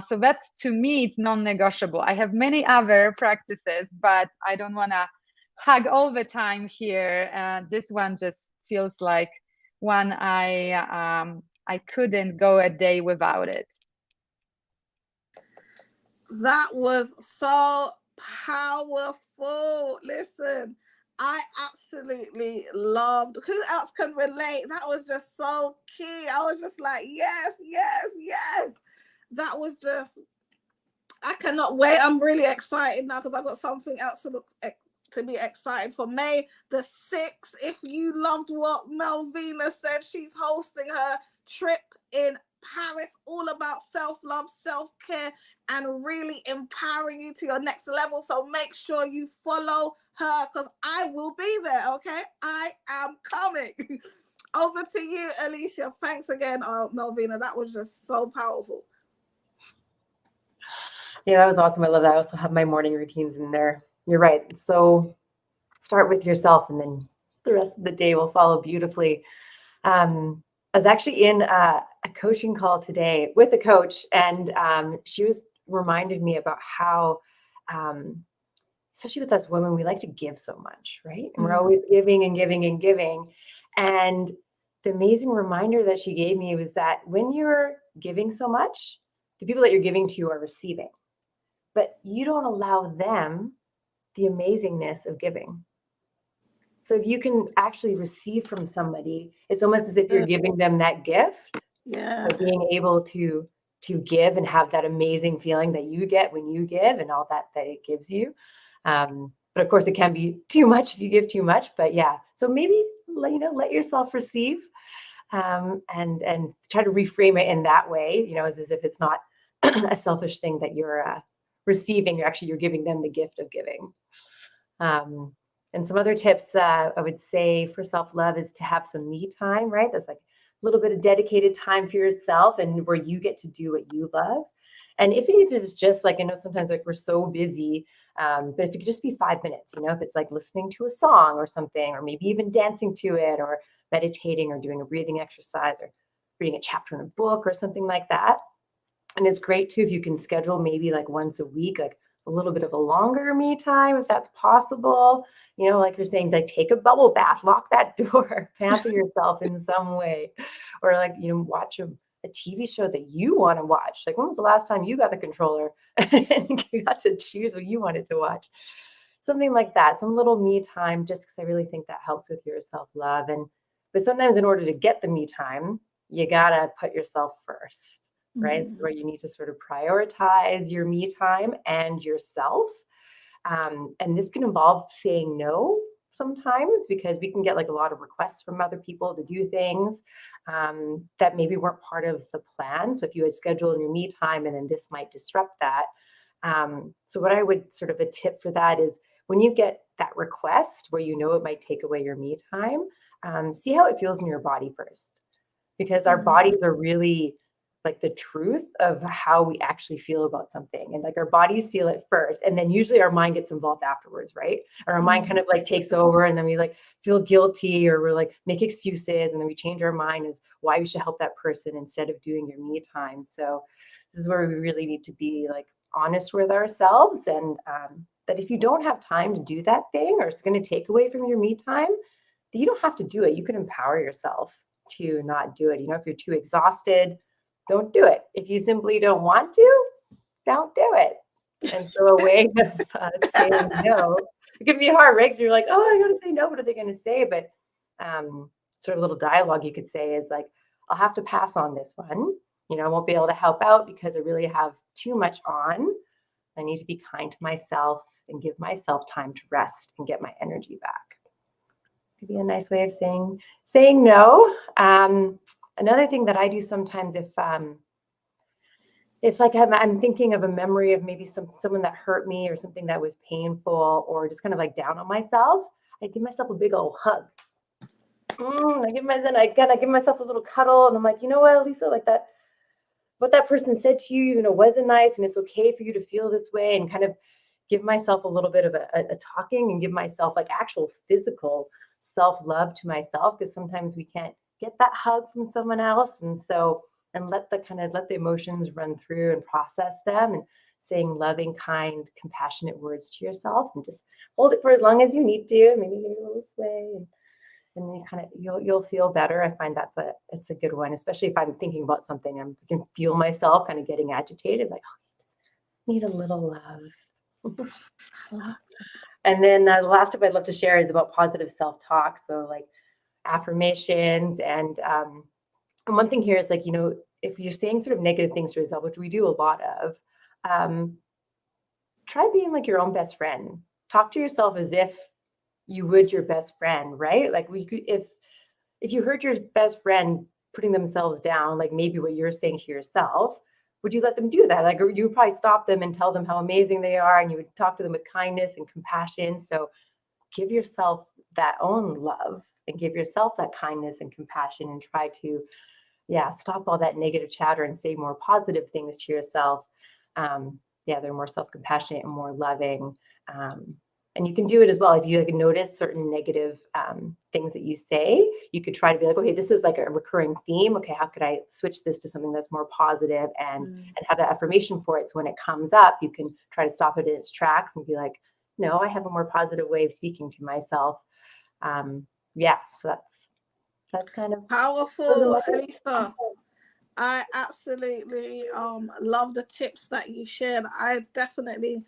So that's, to me, it's non-negotiable. I have many other practices, but I don't want to hug all the time here. This one just feels like one I couldn't go a day without it. That was so powerful. Listen, I absolutely loved. Who else can relate? That was just so key. I was just like, yes, yes, yes. That was just, I cannot wait. I'm really excited now because I've got something else to be excited for. May the 6th, if you loved what Melvina said, she's hosting her trip in Paris, all about self-love, self-care, and really empowering you to your next level. So make sure you follow her because I will be there, okay? I am coming. Over to you, Alicia. Thanks again, Melvina. That was just so powerful. Yeah, that was awesome. I love that. I also have my morning routines in there. You're right. So start with yourself and then the rest of the day will follow beautifully. I was actually in a coaching call today with a coach, and she reminded me about how, especially with us women, we like to give so much, right? And we're always giving and giving and giving. And the amazing reminder that she gave me was that when you're giving so much, the people that you're giving to are receiving, but you don't allow them the amazingness of giving. So if you can actually receive from somebody, it's almost as if you're giving them that gift. Yeah. Of being able to give and have that amazing feeling that you get when you give and all that it gives you. But of course, it can be too much if you give too much. But yeah, so maybe let yourself receive, and try to reframe it in that way, as if it's not a selfish thing that you're receiving. You're giving them the gift of giving. And some other tips I would say for self-love is to have some me time, right? That's like a little bit of dedicated time for yourself and where you get to do what you love. And even if it's just like, I know sometimes like we're so busy, but if it could just be 5 minutes, if it's like listening to a song or something, or maybe even dancing to it, or meditating, or doing a breathing exercise, or reading a chapter in a book or something like that. And it's great too if you can schedule maybe like once a week, like a little bit of a longer me time, if that's possible. Like you're saying, like take a bubble bath, lock that door, pamper yourself in some way, or like, watch a TV show that you want to watch. Like, when was the last time you got the controller and you got to choose what you wanted to watch? Something like that, some little me time, just because I really think that helps with your self-love. But sometimes in order to get the me time, you gotta put yourself first, right? So where you need to sort of prioritize your me time and yourself. And this can involve saying no sometimes, because we can get like a lot of requests from other people to do things that maybe weren't part of the plan. So if you had scheduled your me time, and then this might disrupt that. So what I would sort of a tip for that is, when you get that request where it might take away your me time, see how it feels in your body first, because our bodies are really like the truth of how we actually feel about something. And like our bodies feel it first, and then usually our mind gets involved afterwards, right? Or our mind kind of like takes over, and then we like feel guilty, or we're like make excuses, and then we change our mind as why we should help that person instead of doing your me time. So this is where we really need to be like honest with ourselves, and that if you don't have time to do that thing, or it's going to take away from your me time, that you don't have to do it. You can empower yourself to not do it. If you're too exhausted, don't do it. If you simply don't want to, don't do it. And so a way of saying no, it can be hard, right? Because you're like, oh, I got to say no. What are they going to say? But sort of a little dialogue you could say is like, I'll have to pass on this one. I won't be able to help out because I really have too much on. I need to be kind to myself and give myself time to rest and get my energy back. Could be a nice way of saying no. Another thing that I do sometimes, if like I'm thinking of a memory of maybe someone that hurt me, or something that was painful, or just kind of like down on myself, I give myself a big old hug. I give myself a little cuddle, and I'm like, you know what, Lisa, like that, what that person said to you, wasn't nice, and it's okay for you to feel this way, and kind of give myself a little bit of a talking, and give myself like actual physical self-love to myself, because sometimes we can't get that hug from someone else. And let the emotions run through and process them, and saying loving, kind, compassionate words to yourself, and just hold it for as long as you need to, maybe give it a little sway, and then you'll feel better. I find it's a good one, especially if I'm thinking about something, I can feel myself kind of getting agitated, like, oh, I just need a little love. And then the last tip I'd love to share is about positive self-talk. So like affirmations, and one thing here is like, if you're saying sort of negative things to yourself, which we do a lot of, try being like your own best friend. Talk to yourself as if you would your best friend, right? Like if you heard your best friend putting themselves down, like maybe what you're saying to yourself, would you let them do that? Like, you would probably stop them and tell them how amazing they are, and you would talk to them with kindness and compassion. So give yourself that own love, and give yourself that kindness and compassion, and try to, stop all that negative chatter and say more positive things to yourself. They're more self-compassionate and more loving. And you can do it as well. If you notice certain negative things that you say, you could try to be like, okay, this is like a recurring theme. Okay, how could I switch this to something that's more positive, and have that affirmation for it? So when it comes up, you can try to stop it in its tracks and be like, no, I have a more positive way of speaking to myself. So that's kind of powerful, Elisa. I absolutely love the tips that you shared. I definitely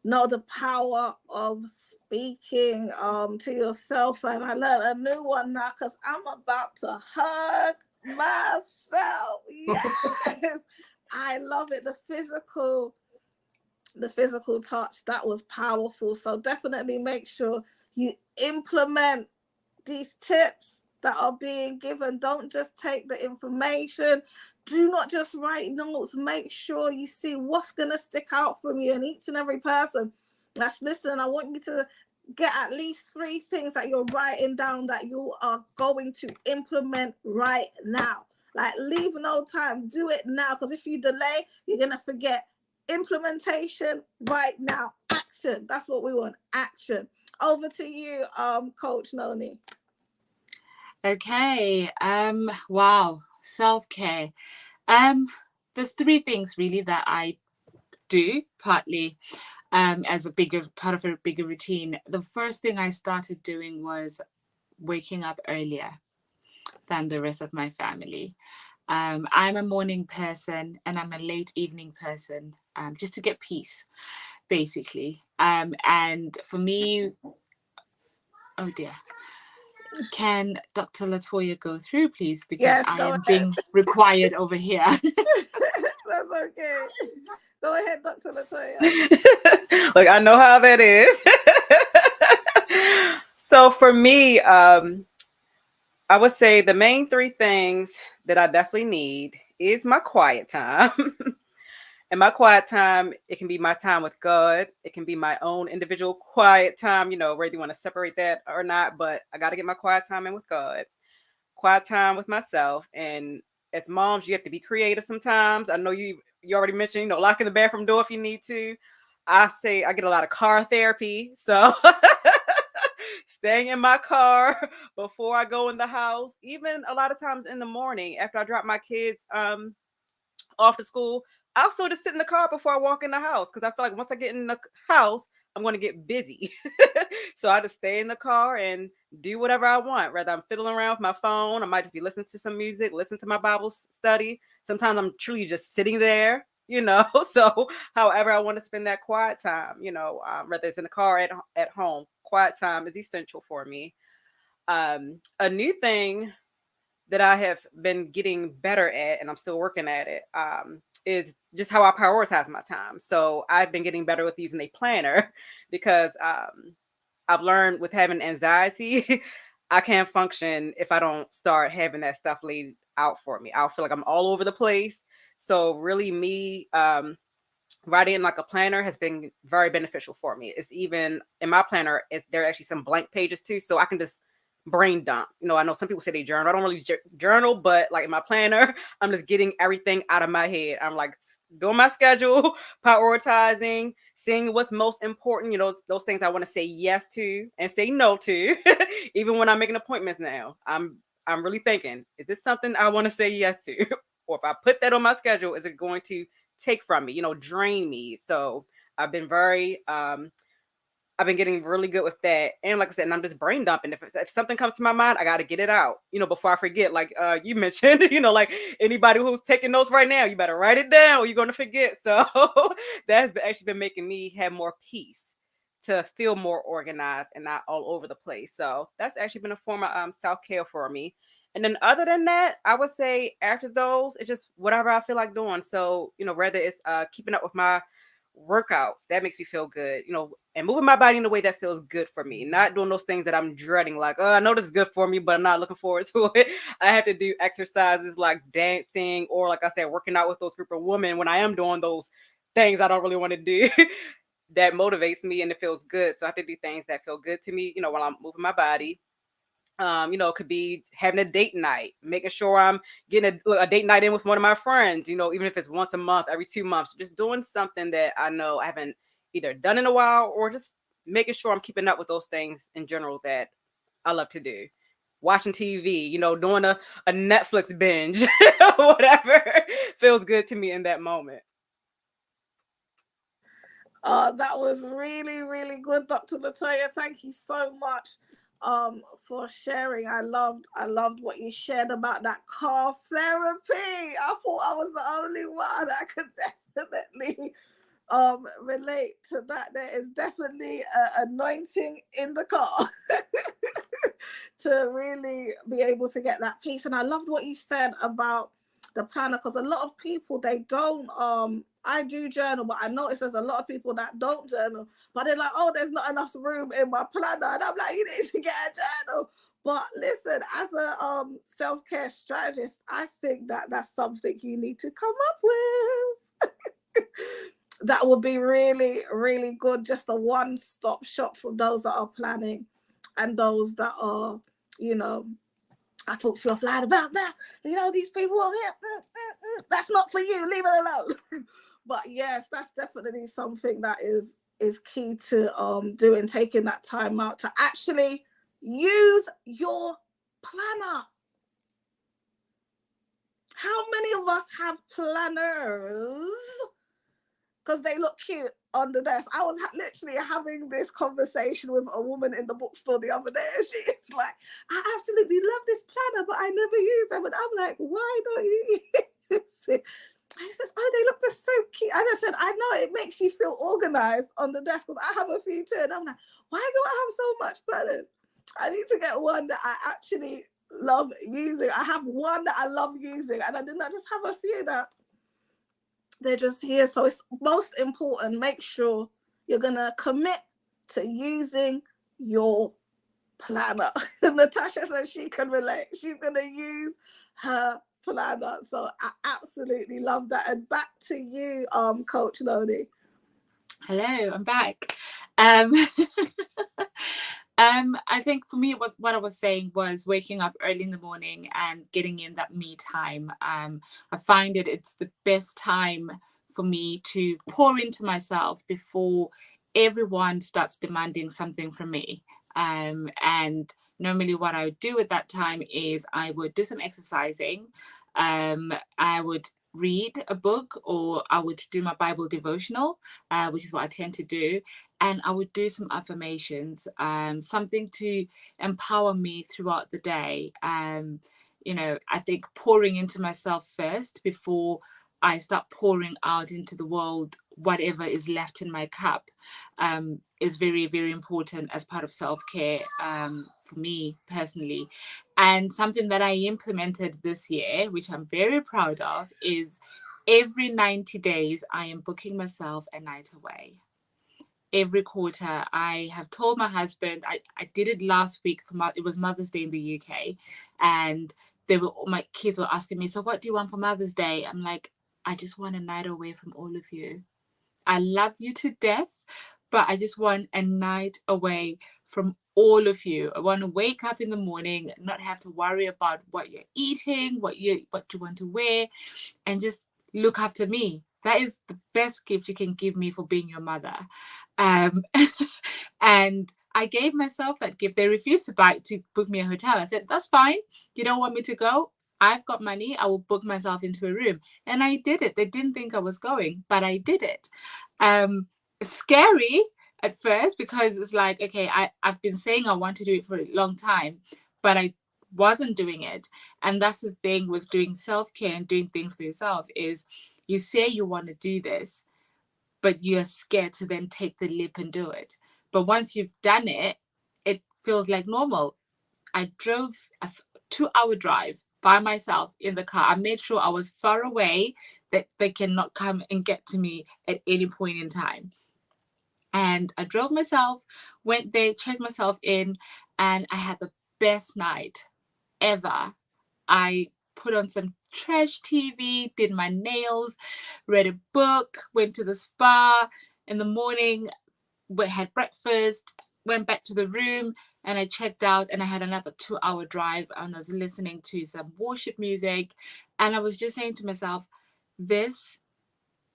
know the power of speaking to yourself, and I learned a new one now, because I'm about to hug myself. Yes. I love it. The physical touch, that was powerful. So definitely make sure you implement these tips that are being given. Don't just take the information. Do not just write notes. Make sure you see what's going to stick out from you. And each and every person that's listening, I want you to get at least 3 things that you're writing down that you are going to implement right now. Like, leave no time. Do it now, because if you delay, you're going to forget. Implementation right now. Action. That's what we want. Action. Over to you, Coach Noni. Okay. Wow. Self-care. There's 3 things really that I do, partly as a bigger part of a bigger routine. The first thing I started doing was waking up earlier than the rest of my family. I'm a morning person and I'm a late evening person, just to get peace, basically. And for me, oh dear, can Dr. Latoya go through, please? Because Yes, I go am ahead. being required over here. That's okay. Go ahead, Dr. Latoya. Like, I know how that is. So for me, I would say the main 3 things that I definitely need is my quiet time. And my quiet time, it can be my time with God. It can be my own individual quiet time, you know, whether you want to separate that or not. But I got to get my quiet time in with God, quiet time with myself. And as moms, you have to be creative sometimes. I know you already mentioned, you know, locking the bathroom door if you need to. I say I get a lot of car therapy. So staying in my car before I go in the house, even a lot of times in the morning after I drop my kids off to school, I'll still just sit in the car before I walk in the house, because I feel like once I get in the house, I'm going to get busy. So I just stay in the car and do whatever I want. Whether I'm fiddling around with my phone, I might just be listening to some music, listen to my Bible study. Sometimes I'm truly just sitting there, you know. So however I want to spend that quiet time, you know, whether it's in the car, at home, quiet time is essential for me. A new thing that I have been getting better at, and I'm still working at it, is just how I prioritize my time. So I've been getting better with using a planner, because I've learned with having anxiety, I can't function if I don't start having that stuff laid out for me. I'll feel like I'm all over the place. So really me writing in like a planner has been very beneficial for me. It's even in my planner, there are actually some blank pages too, so I can just brain dump. You know, I know some people say they journal. I don't really journal, but like in my planner, I'm just getting everything out of my head. I'm like doing my schedule, prioritizing, seeing what's most important. You know, those things I want to say yes to and say no to. Even when I'm making appointments now, I'm really thinking, is this something I want to say yes to? Or if I put that on my schedule, is it going to take from me, you know, drain me? So I've been I've been getting really good with that. And like I said, and I'm just brain dumping. If something comes to my mind, I got to get it out, you know, before I forget. Like you mentioned, you know, like anybody who's taking notes right now, you better write it down or you're going to forget. So that has actually been making me have more peace, to feel more organized and not all over the place. So that's actually been a form of self-care for me. And then other than that, I would say after those, it's just whatever I feel like doing. So, you know, whether it's keeping up with my workouts, that makes me feel good, you know, and moving my body in a way that feels good for me, not doing those things that I'm dreading, like, oh, I know this is good for me, but I'm not looking forward to it. I have to do exercises like dancing, or like I said, working out with those group of women when I am doing those things I don't really want to do. That motivates me and it feels good. So I have to do things that feel good to me, you know, while I'm moving my body. You know, it could be having a date night, making sure I'm getting a date night in with one of my friends, you know, even if it's once a month, every 2 months, just doing something that I know I haven't either done in a while, or just making sure I'm keeping up with those things in general that I love to do. Watching TV, you know, doing a Netflix binge, whatever feels good to me in that moment. That was really, really good, Dr. Latoya. Thank you so much for sharing. I loved what you shared about that car therapy. I thought I was the only one. I could definitely relate to that. There is definitely an anointing in the car to really be able to get that peace. And I loved what you said about the planner, because a lot of people, they don't I do journal, but I notice there's a lot of people that don't journal, but they're like, oh, there's not enough room in my planner, and I'm like, you need to get a journal. But listen, as a self-care strategist, I think that that's something you need to come up with. That would be really, really good. Just a one-stop shop for those that are planning and those that are, you know, I talked to you offline about that. You know, these people, that's not for you. Leave it alone. But yes, that's definitely something that is key to doing, taking that time out to actually use your planner. How many of us have planners? Because they look cute on the desk. I was literally having this conversation with a woman in the bookstore the other day, and she's like, I absolutely love this planner, but I never use them. And I'm like, why don't you use it? And she says, oh, they look just so cute. And I said, I know, it makes you feel organized on the desk, because I have a few too. And I'm like, why do I have so much planners? I need to get one that I actually love using. I have one that I love using, and I did not just have a few that they're just here. So it's most important, make sure you're gonna commit to using your planner. Natasha said she can relate. She's gonna use her planner. So I absolutely love that. And back to you, Coach Loni. Hello, I'm back. I think for me, it was what I was saying was waking up early in the morning and getting in that me time. I find it's the best time for me to pour into myself before everyone starts demanding something from me. And normally what I would do at that time is I would do some exercising. I would read a book, or I would do my Bible devotional, which is what I tend to do. And I would do some affirmations, something to empower me throughout the day. You know, I think pouring into myself first before I start pouring out into the world, whatever is left in my cup, is very, very important as part of self-care for me personally. And something that I implemented this year, which I'm very proud of, is every 90 days, I am booking myself a night away. Every quarter, I have told my husband, I did it last week, it was Mother's Day in the UK, and my kids were asking me, so what do you want for Mother's Day? I'm like, I just want a night away from all of you. I love you to death, but I just want a night away from all of you. I want to wake up in the morning, not have to worry about what you're eating, what you want to wear, and just look after me. That is the best gift you can give me for being your mother. And I gave myself that gift. They refused to book me a hotel. I said, that's fine. You don't want me to go? I've got money. I will book myself into a room. And I did it. They didn't think I was going, but I did it. Scary at first, because it's like, okay, I've been saying I want to do it for a long time, but I wasn't doing it. And that's the thing with doing self-care and doing things for yourself, is you say you want to do this, but you're scared to then take the leap and do it. But once you've done it, it feels like normal. I drove a 2-hour drive by myself in the car. I made sure I was far away, that they cannot come and get to me at any point in time. And I drove myself, went there, checked myself in, and I had the best night ever. I put on some trash TV, did my nails, read a book, went to the spa in the morning, had breakfast, went back to the room, and I checked out, and I had another 2-hour drive, and I was listening to some worship music, and I was just saying to myself, this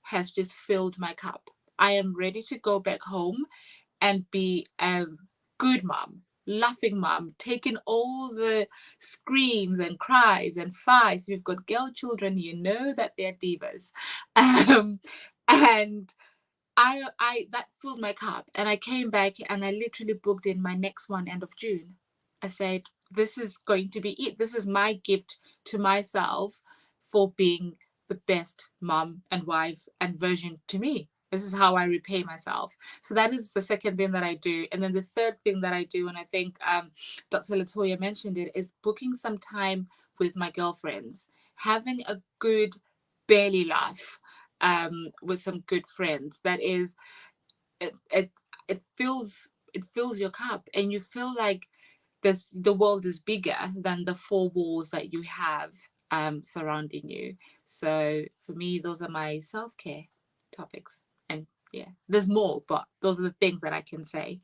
has just filled my cup. I am ready to go back home and be a good mom, laughing mom, taking all the screams and cries and fights. We've got girl children, you know that they're divas. And I that filled my cup, and I came back and I literally booked in my next one end of June. I said, this is going to be it. This is my gift to myself for being the best mom and wife and version to me. This is how I repay myself. So that is the second thing that I do. And then the third thing that I do, and I think Dr. Latoya mentioned it, is booking some time with my girlfriends, having a good belly laugh with some good friends. That is, it fills your cup, and you feel like the world is bigger than the four walls that you have surrounding you. So for me, those are my self-care topics. And yeah, there's more, but those are the things that I can say.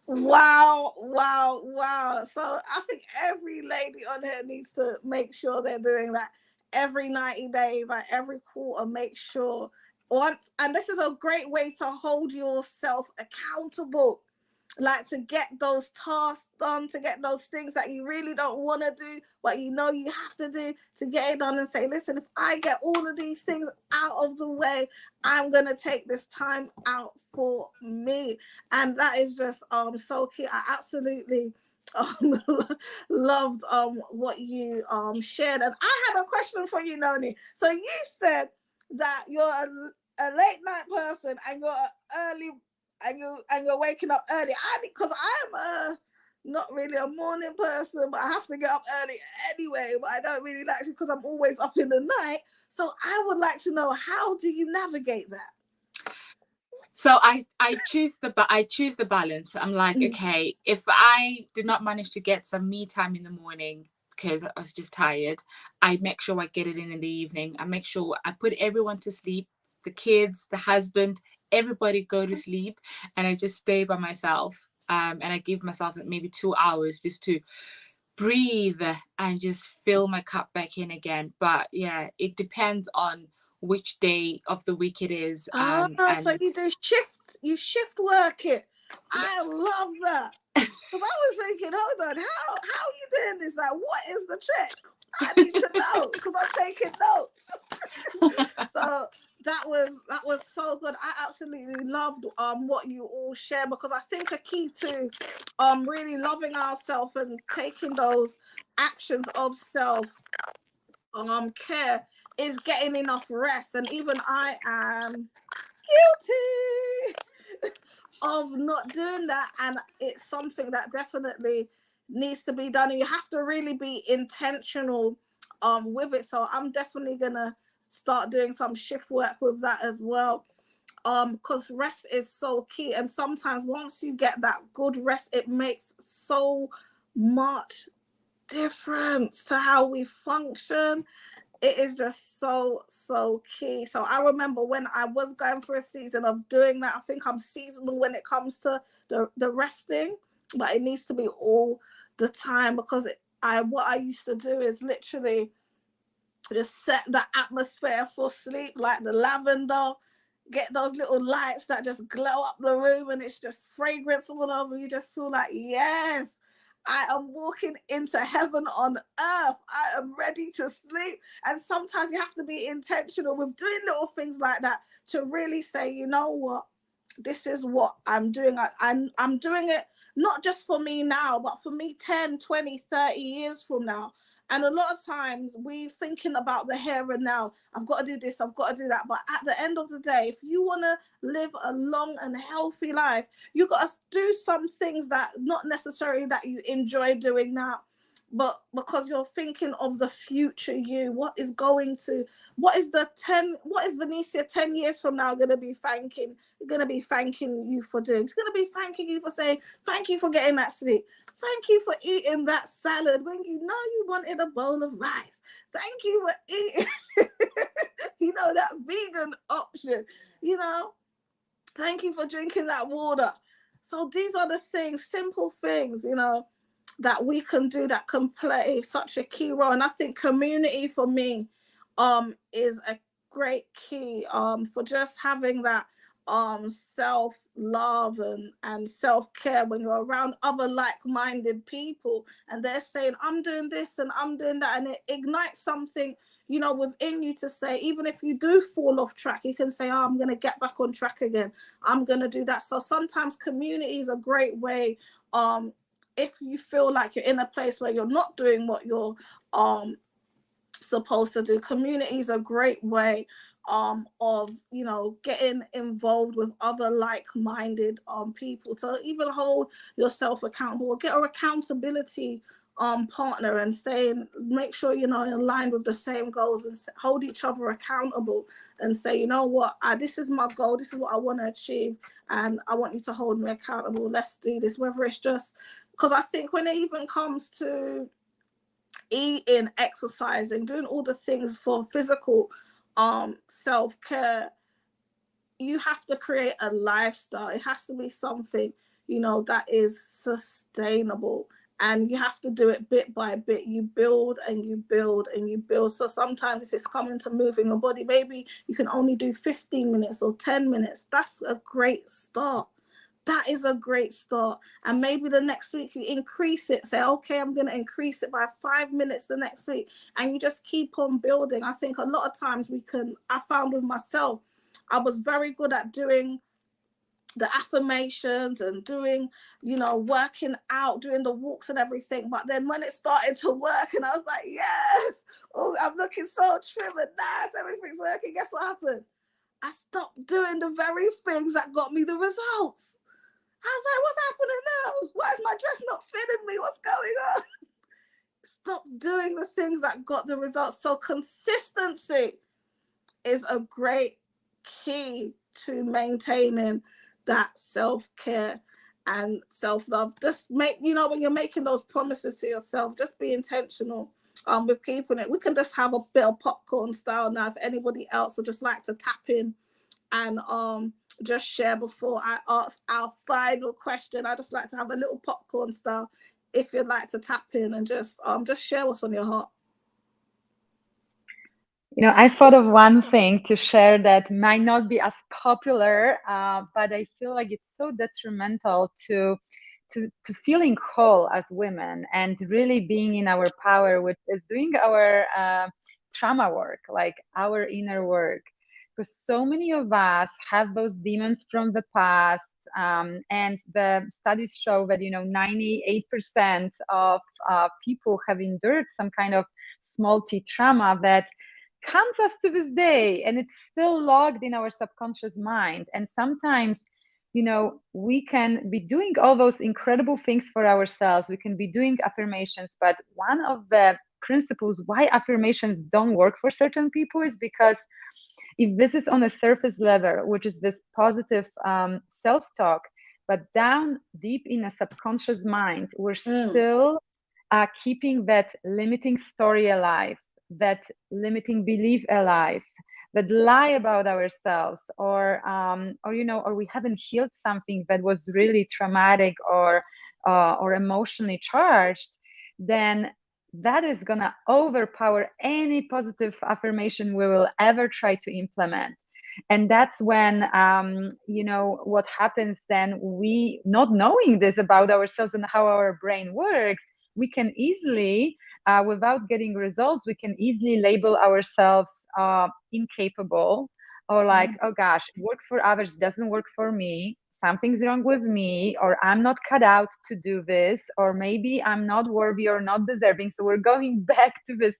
Wow, wow, wow. So I think every lady on here needs to make sure they're doing that every 90 days, like every quarter, make sure once. And this is a great way to hold yourself accountable, like to get those tasks done, to get those things that you really don't want to do, but you know you have to do, to get it done and say, listen, if I get all of these things out of the way, I'm going to take this time out for me. And that is just so key. I absolutely loved what you shared. And I had a question for you, Noni. So you said that you're a late night person and you're early and you're waking up early. Because I'm not really a morning person, but I have to get up early anyway. But I don't really like to because I'm always up in the night. So I would like to know, how do you navigate that? So I choose the balance. I'm like, okay, if I did not manage to get some me time in the morning because I was just tired, I make sure I get it in the evening. I make sure I put everyone to sleep, the kids, the husband, everybody go to sleep, and I just stay by myself. And I give myself maybe 2 hours just to breathe and just fill my cup back in again. But yeah, it depends on which day of the week it is. So you shift work it. I love that. Because I was thinking, hold on, how are you doing this? Like, what is the trick? I need to know because I'm taking notes. So that was so good. I absolutely loved what you all share, because I think a key to really loving ourselves and taking those actions of self care is getting enough rest. And even I am guilty of not doing that, and it's something that definitely needs to be done, and you have to really be intentional with it. So I'm definitely gonna start doing some shift work with that as well, because rest is so key. And sometimes once you get that good rest, it makes so much difference to how we function. It is just so key. So I remember when I was going through a season of doing that. I think I'm seasonal when it comes to the resting, but it needs to be all the time, because what I used to do is literally just set the atmosphere for sleep, like the lavender, get those little lights that just glow up the room, and it's just fragrance all over. You just feel like, yes, I am walking into heaven on earth. I am ready to sleep. And sometimes you have to be intentional with doing little things like that to really say, you know what, this is what I'm doing. I'm doing it not just for me now, but for me 10, 20, 30 years from now. And a lot of times we're thinking about the here and now. I've got to do this, I've got to do that. But at the end of the day, if you want to live a long and healthy life, you got to do some things that not necessarily that you enjoy doing now, but because you're thinking of the future you. What is Venesia 10 years from now going to be thanking you for doing? It's going to be thanking you for saying, thank you for getting that sleep. Thank you for eating that salad when you know you wanted a bowl of rice. Thank you for eating, that vegan option. Thank you for drinking that water. So these are the things, simple things, that we can do that can play such a key role. And I think community for me is a great key for just having that self-love and self-care when you're around other like-minded people and they're saying, I'm doing this and I'm doing that, and it ignites something within you to say, even if you do fall off track, you can say, I'm going to get back on track again. I'm going to do that. So sometimes community is a great way. If you feel like you're in a place where you're not doing what you're supposed to do, community is a great way of getting involved with other like-minded people to even hold yourself accountable or get an accountability partner and saying, make sure you're not in line with the same goals, and hold each other accountable and say, you know what, this is my goal, this is what I want to achieve, and I want you to hold me accountable. Let's do this. Whether it's just because I think when it even comes to eating, exercising, doing all the things for physical self-care, you have to create a lifestyle. It has to be something, you know, that is sustainable, and you have to do it bit by bit. You build and you build and you build. So sometimes if it's coming to moving your body, maybe you can only do 15 minutes or 10 minutes. That's a great start. That is a great start. And maybe the next week you increase it. Say, okay, I'm going to increase it by 5 minutes the next week. And you just keep on building. I think a lot of times I found with myself, I was very good at doing the affirmations and doing, you know, working out, doing the walks and everything. But then when it started to work and I was like, yes, oh, I'm looking so trim and nice, everything's working. Guess what happened? I stopped doing the very things that got me the results. I was like, what's happening now? Why is my dress not fitting me? What's going on? Stop doing the things that got the results. So consistency is a great key to maintaining that self-care and self-love. Just make, you know, when you're making those promises to yourself, just be intentional with keeping it. We can just have a bit of popcorn style now. If anybody else would just like to tap in and just share before I ask our final question, I just like to have a little popcorn style. If you'd like to tap in and just share what's on your heart. You know, I thought of one thing to share that might not be as popular, but I feel like it's so detrimental to feeling whole as women and really being in our power, which is doing our trauma work, like our inner work. Because so many of us have those demons from the past, and the studies show that, you know, 98% of people have endured some kind of small t trauma that comes us to this day, and it's still logged in our subconscious mind. And sometimes, you know, we can be doing all those incredible things for ourselves. We can be doing affirmations, but one of the principles why affirmations don't work for certain people is because if this is on a surface level, which is this positive self-talk, but down deep in a subconscious mind, we're still keeping that limiting story alive, that limiting belief alive, that lie about ourselves, or you know, or we haven't healed something that was really traumatic or emotionally charged, then that is gonna overpower any positive affirmation we will ever try to implement. And that's when you know, what happens then, we, not knowing this about ourselves and how our brain works, we can easily without getting results, we can easily label ourselves incapable, or like, oh gosh, it works for others, doesn't work for me, something's wrong with me, or I'm not cut out to do this, or maybe I'm not worthy or not deserving. So we're going back to this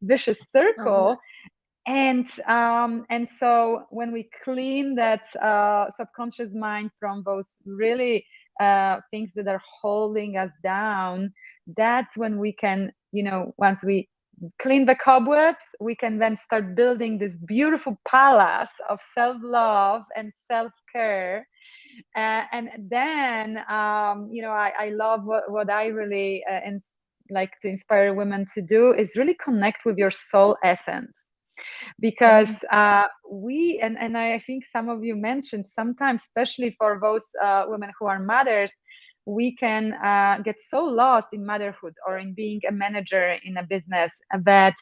vicious circle. And so when we clean that subconscious mind from those really things that are holding us down, that's when we can, you know, once we clean the cobwebs, we can then start building this beautiful palace of self-love and self-care. And then, you know, I love what I really like to inspire women to do is really connect with your soul essence. Because we, and I think some of you mentioned, sometimes, especially for those women who are mothers, we can get so lost in motherhood or in being a manager in a business that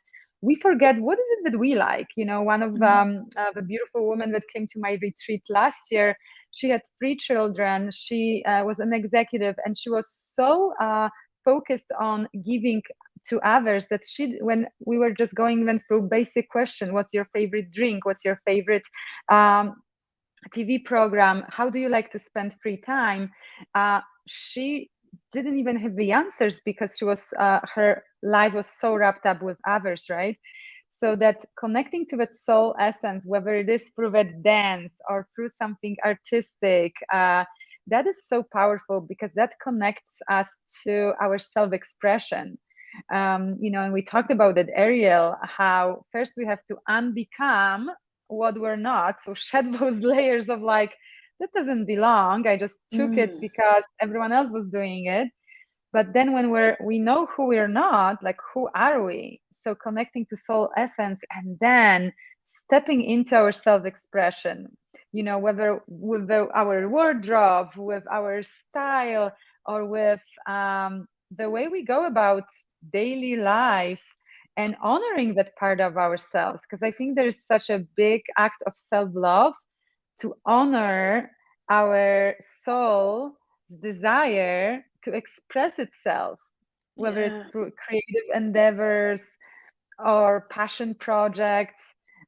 we forget what is it that we like. You know, one of the beautiful women that came to my retreat last year, she had 3 children. She was an executive, and she was so focused on giving to others that she, when we were just going even through basic question, what's your favorite drink, what's your favorite TV program, how do you like to spend free time, she didn't even have the answers because she was her life was so wrapped up with others, right? So that connecting to that soul essence, whether it is through that dance or through something artistic, that is so powerful, because that connects us to our self-expression. And we talked about that, Ariel, how first we have to unbecome what we're not. So shed those layers of like, that doesn't belong. I just took it because everyone else was doing it. But then when we know who we're not, like, who are we? So connecting to soul essence and then stepping into our self-expression, whether with our wardrobe, with our style, or with the way we go about daily life, and honoring that part of ourselves. Because I think there's such a big act of self-love to honor our soul desire to express itself, whether it's through creative endeavors or passion projects.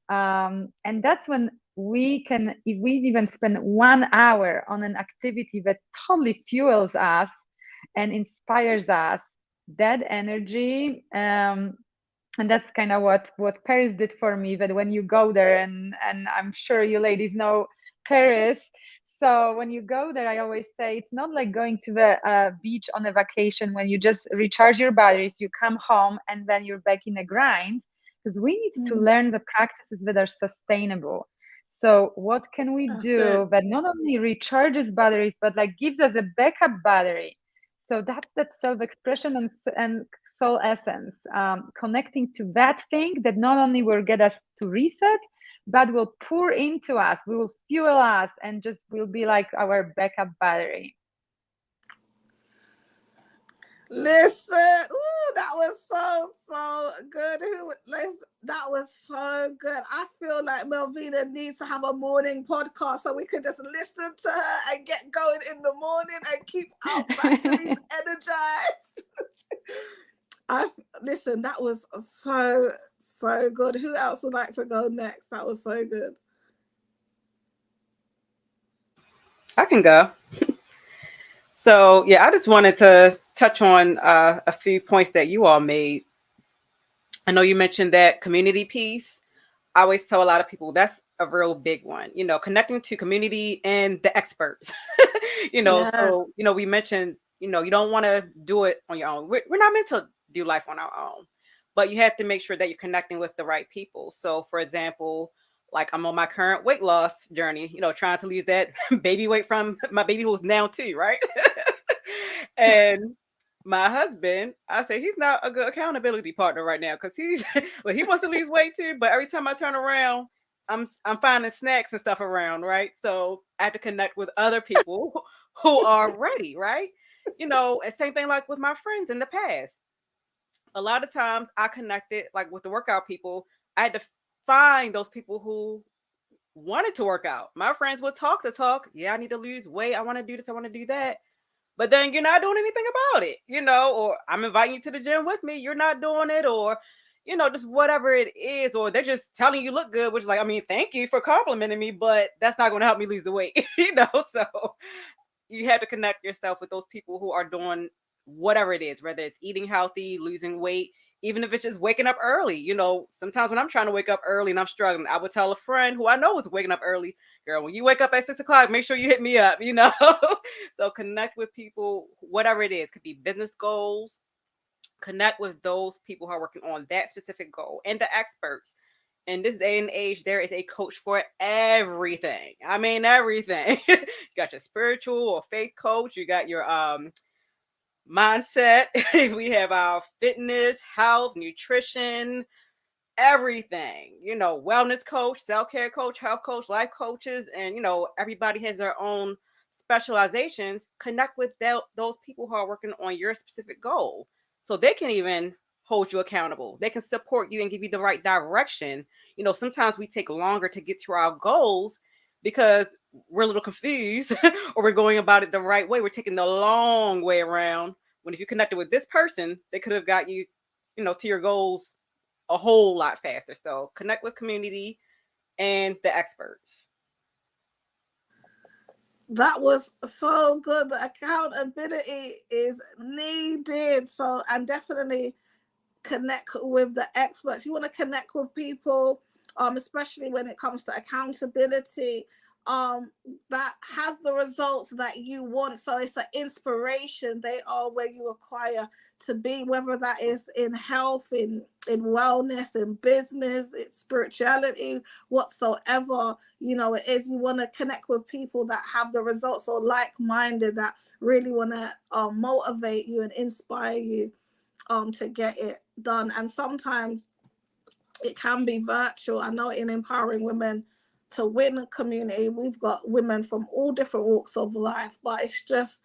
And that's when we can, if we even spend 1 hour on an activity that totally fuels us and inspires us, that energy, and that's kind of what Paris did for me, that when you go there, and I'm sure you ladies know Paris. So when you go there, I always say it's not like going to the beach on a vacation when you just recharge your batteries, you come home, and then you're back in a grind, because we need to learn the practices that are sustainable. So what can we do that not only recharges batteries, but like gives us a backup battery? So that's that self-expression and soul essence, connecting to that thing that not only will get us to reset, but will pour into us, will fuel us, and just will be like our backup battery. Listen, ooh, that was so good. That was so good. I feel like Melvina needs to have a morning podcast so we could just listen to her and get going in the morning and keep our batteries energized. Listen, that was so good. Who else would like to go next? That was so good. I can go. So yeah, I just wanted to touch on a few points that you all made. I know you mentioned that community piece. I always tell a lot of people that's a real big one, connecting to community and the experts. So, we mentioned, you don't want to do it on your own. We're not meant to do life on our own, but you have to make sure that you're connecting with the right people. So, for example, like I'm on my current weight loss journey, trying to lose that baby weight from my baby who's now 2, right? And my husband, I say he's not a good accountability partner right now because he wants to lose weight too, but every time I turn around, I'm finding snacks and stuff around, right? So I have to connect with other people who are ready, right? And same thing like with my friends in the past. A lot of times I connected like with the workout people. I had to find those people who wanted to work out. My friends would talk the talk. Yeah, I need to lose weight. I want to do this. I want to do that. But then you're not doing anything about it, or I'm inviting you to the gym with me. You're not doing it, or, just whatever it is, or they're just telling you look good, which is like, I mean, thank you for complimenting me, but that's not going to help me lose the weight, so you have to connect yourself with those people who are doing whatever it is, whether it's eating healthy, losing weight, even if it's just waking up early. Sometimes when I'm trying to wake up early and I'm struggling, I would tell a friend who I know is waking up early, girl, when you wake up at 6 o'clock, make sure you hit me up, So connect with people, whatever it is. Could be business goals. Connect with those people who are working on that specific goal and the experts. In this day and age, there is a coach for everything. I mean, everything. You got your spiritual or faith coach. You got your mindset. We have our fitness, health, nutrition, everything, wellness coach, self-care coach, health coach, life coaches, and everybody has their own specializations. Connect with those people who are working on your specific goal so they can even hold you accountable. They can support you and give you the right direction. Sometimes we take longer to get to our goals because we're a little confused or we're going about it the right way. We're taking the long way around, when if you connected with this person, they could have got you, to your goals a whole lot faster. So connect with community and the experts. That was so good. The accountability is needed. So, and definitely connect with the experts. You want to connect with people, especially when it comes to accountability. that has the results that you want. So it's an inspiration. They are where you acquire to be, whether that is in health, in wellness, in business, in spirituality, whatsoever, you know, it is. You want to connect with people that have the results, or like-minded, that really want to motivate you and inspire you to get it done. And sometimes it can be virtual. I know in Empowering Women to Win community, we've got women from all different walks of life, but it's just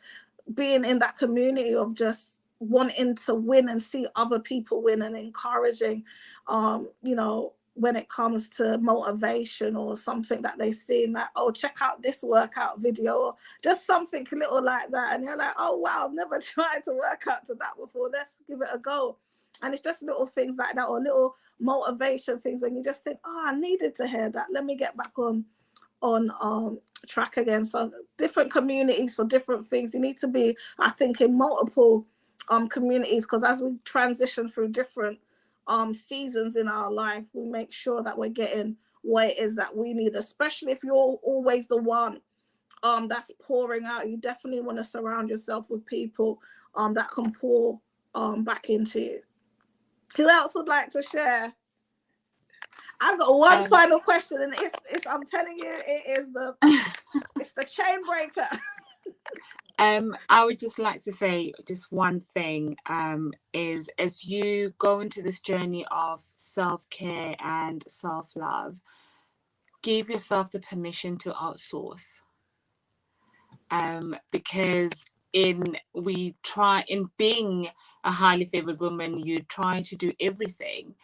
being in that community of just wanting to win and see other people win, and encouraging, you know, when it comes to motivation or something that they see, like, oh, check out this workout video, or just something little like that. And you're like, oh, wow, I've never tried to work out to that before. Let's give it a go. And it's just little things like that, or little motivation things when you just think, oh, I needed to hear that. Let me get back on track again. So different communities for different things. You need to be, I think, in multiple communities, because as we transition through different seasons in our life, we make sure that we're getting what it is that we need, especially if you're always the one that's pouring out. You definitely want to surround yourself with people that can pour back into you. Who else would like to share? I've got one final question, and it's I'm telling you, it is it's the chain breaker. I would just like to say just one thing, is as you go into this journey of self-care and self-love, give yourself the permission to outsource. Because in being a highly favored woman, you try to do everything.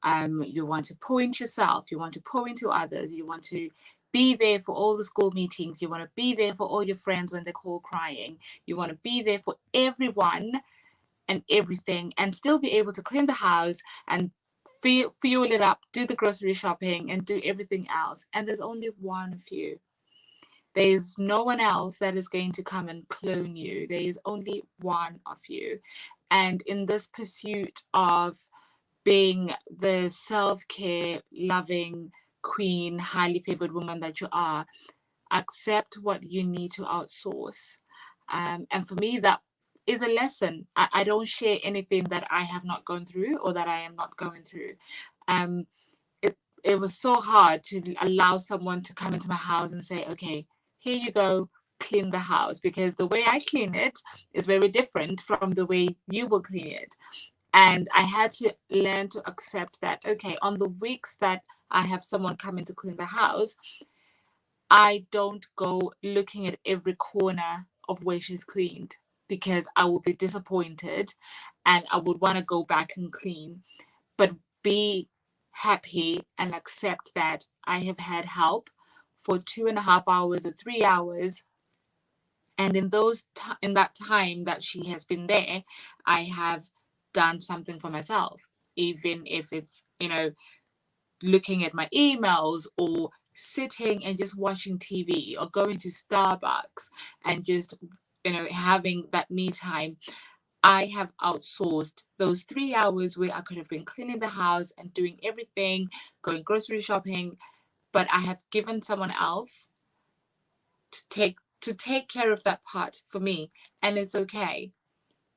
You want to pour into yourself, you want to pour into others, you want to be there for all the school meetings, you want to be there for all your friends when they call crying, you want to be there for everyone and everything, and still be able to clean the house and fuel it up, do the grocery shopping and do everything else. And there's only one of you. There's no one else that is going to come and clone you. There is only one of you. And in this pursuit of being the self-care, loving, queen, highly favored woman that you are, accept what you need to outsource. And for me, that is a lesson. I don't share anything that I have not gone through or that I am not going through. It was so hard to allow someone to come into my house and say, okay, here you go, clean the house, because the way I clean it is very different from the way you will clean it. And I had to learn to accept that, okay, on the weeks that I have someone coming to clean the house, I don't go looking at every corner of where she's cleaned, because I will be disappointed and I would want to go back and clean. But be happy and accept that I have had help for 2.5 hours or 3 hours, and in that time that she has been there, I have done something for myself, even if it's, you know, looking at my emails or sitting and just watching TV or going to Starbucks and just, you know, having that me time. I have outsourced those 3 hours where I could have been cleaning the house and doing everything, going grocery shopping, but I have given someone else to take care of that part for me, and it's okay.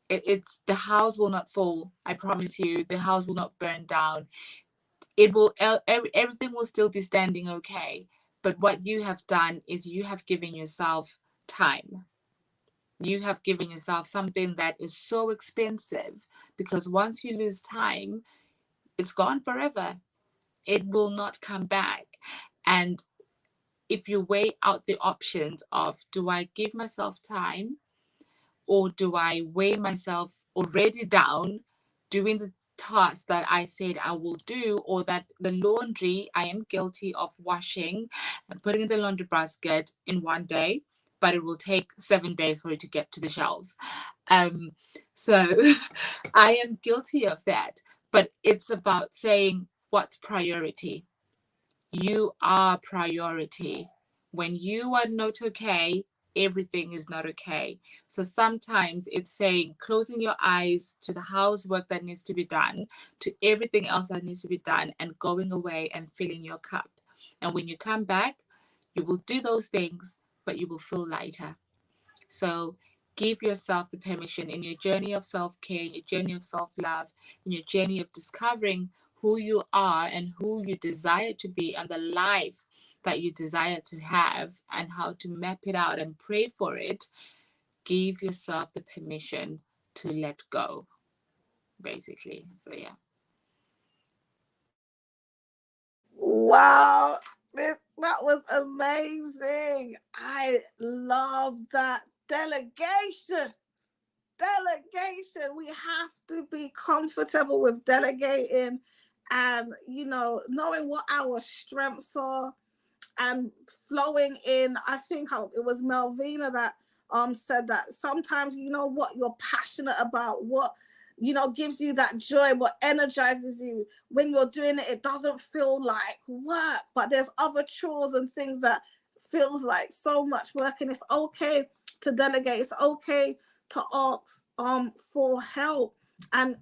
It's the house will not fall. I promise you, the house will not burn down. It will, everything will still be standing okay. But what you have done is you have given yourself time. You have given yourself something that is so expensive, because once you lose time, it's gone forever. It will not come back. And if you weigh out the options of, do I give myself time, or do I weigh myself already down doing the task that I said I will do, or that the laundry I am guilty of washing and putting in the laundry basket in one day, but it will take 7 days for it to get to the shelves. So I am guilty of that, but it's about saying what's priority. You are priority. When you are not okay, everything is not okay. So sometimes it's saying, closing your eyes to the housework that needs to be done, to everything else that needs to be done, and going away and filling your cup. And when you come back, You will do those things, but you will feel lighter. So give yourself the permission in your journey of self-care, in your journey of self-love, in your journey of discovering who you are and who you desire to be and the life that you desire to have and how to map it out and pray for it. Give yourself the permission to let go, basically. So yeah. Wow, that was amazing. I love that. Delegation. We have to be comfortable with delegating and, knowing what our strengths are and flowing in. I think it was Melvina that said that sometimes what you're passionate about, what gives you that joy, what energizes you. When you're doing it, it doesn't feel like work, but there's other chores and things that feels like so much work, and it's okay to delegate. It's okay to ask for help and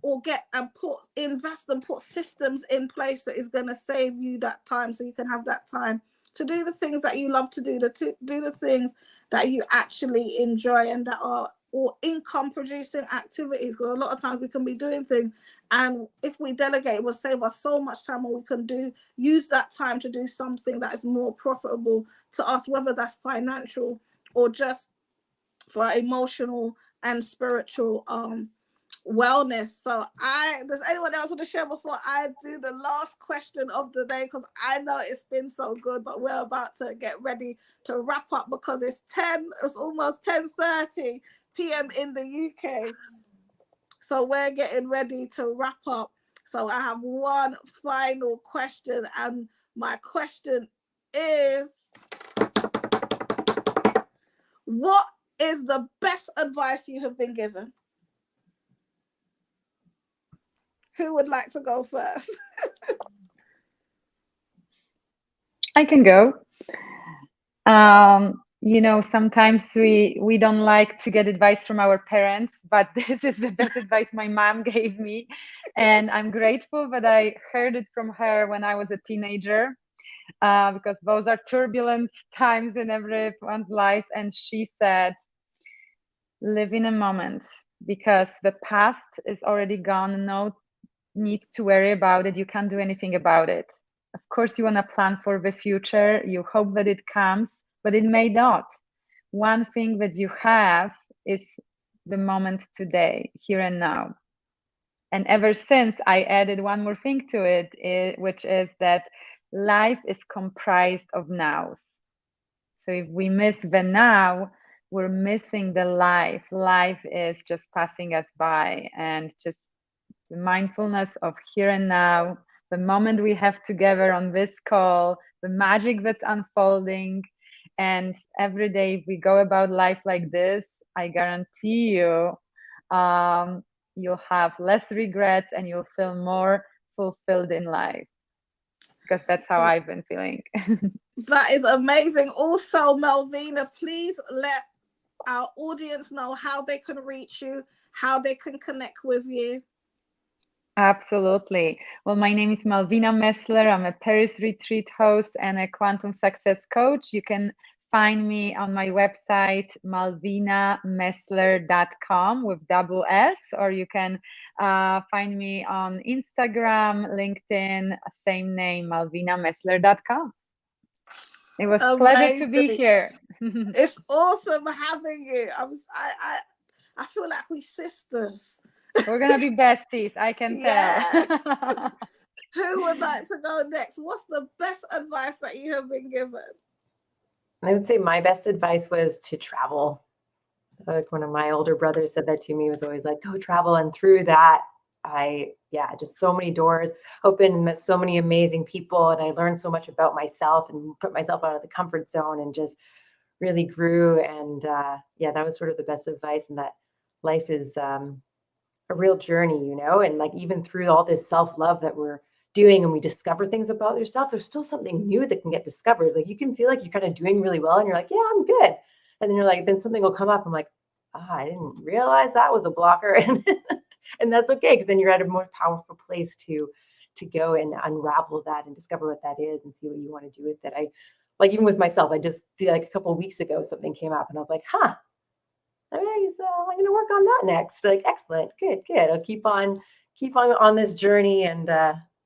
invest and put systems in place that is going to save you that time, so you can have that time to do the things that you love to do, to do the things that you actually enjoy and that are or income producing activities, because a lot of times we can be doing things, and if we delegate, it will save us so much time, and we can use that time to do something that is more profitable to us, whether that's financial or just for emotional and spiritual wellness. So does anyone else want to share before I do the last question of the day? Because I know it's been so good, but we're about to get ready to wrap up because it's almost 10:30 p.m. in the UK. So we're getting ready to wrap up. So I have one final question, and my question is, what is the best advice you have been given? Who would like to go first? I can go. Sometimes we don't like to get advice from our parents, but this is the best advice my mom gave me. And I'm grateful that I heard it from her when I was a teenager, because those are turbulent times in everyone's life. And she said, live in a moment, because the past is already gone. No need to worry about it. You can't do anything about it. Of course, you want to plan for the future. You hope that it comes, but it may not. One thing that you have is the moment today, here and now. And ever since, I added one more thing to it, which is that life is comprised of nows. So if we miss the now, we're missing the life. Life is just passing us by, and just the mindfulness of here and now, the moment we have together on this call, the magic that's unfolding. And every day if we go about life like this, I guarantee you, you'll have less regrets and you'll feel more fulfilled in life, because that's how I've been feeling. That is amazing. Also, Melvina, please let our audience know how they can reach you, how they can connect with you. Absolutely. Well, my name is Malvina Messler. I'm a Paris retreat host and a quantum success coach. You can find me on my website, malvinamessler.com with double S, or you can find me on Instagram, LinkedIn, same name, malvinamessler.com. It was a pleasure to be here. It's awesome having you. I feel like we sisters. We're gonna be besties, I can tell. Who would like to go next? What's the best advice that you have been given? I would say my best advice was to travel. Like one of my older brothers said that to me, was always like, go travel. And through that, just so many doors open and met so many amazing people. And I learned so much about myself and put myself out of the comfort zone and just really grew. And that was sort of the best advice, and that life is a real journey, and like even through all this self-love that we're doing and we discover things about yourself, there's still something new that can get discovered. Like you can feel like you're kind of doing really well and you're like, yeah, I'm good. And then you're like, then something will come up. I'm like, I didn't realize that was a blocker. And that's okay, because then you're at a more powerful place to go and unravel that and discover what that is and see what you want to do with it. I like even with myself, I just did like a couple of weeks ago, something came up and I was like, huh, I'm going to work on that next. Like, excellent. Good. I'll keep on this journey. And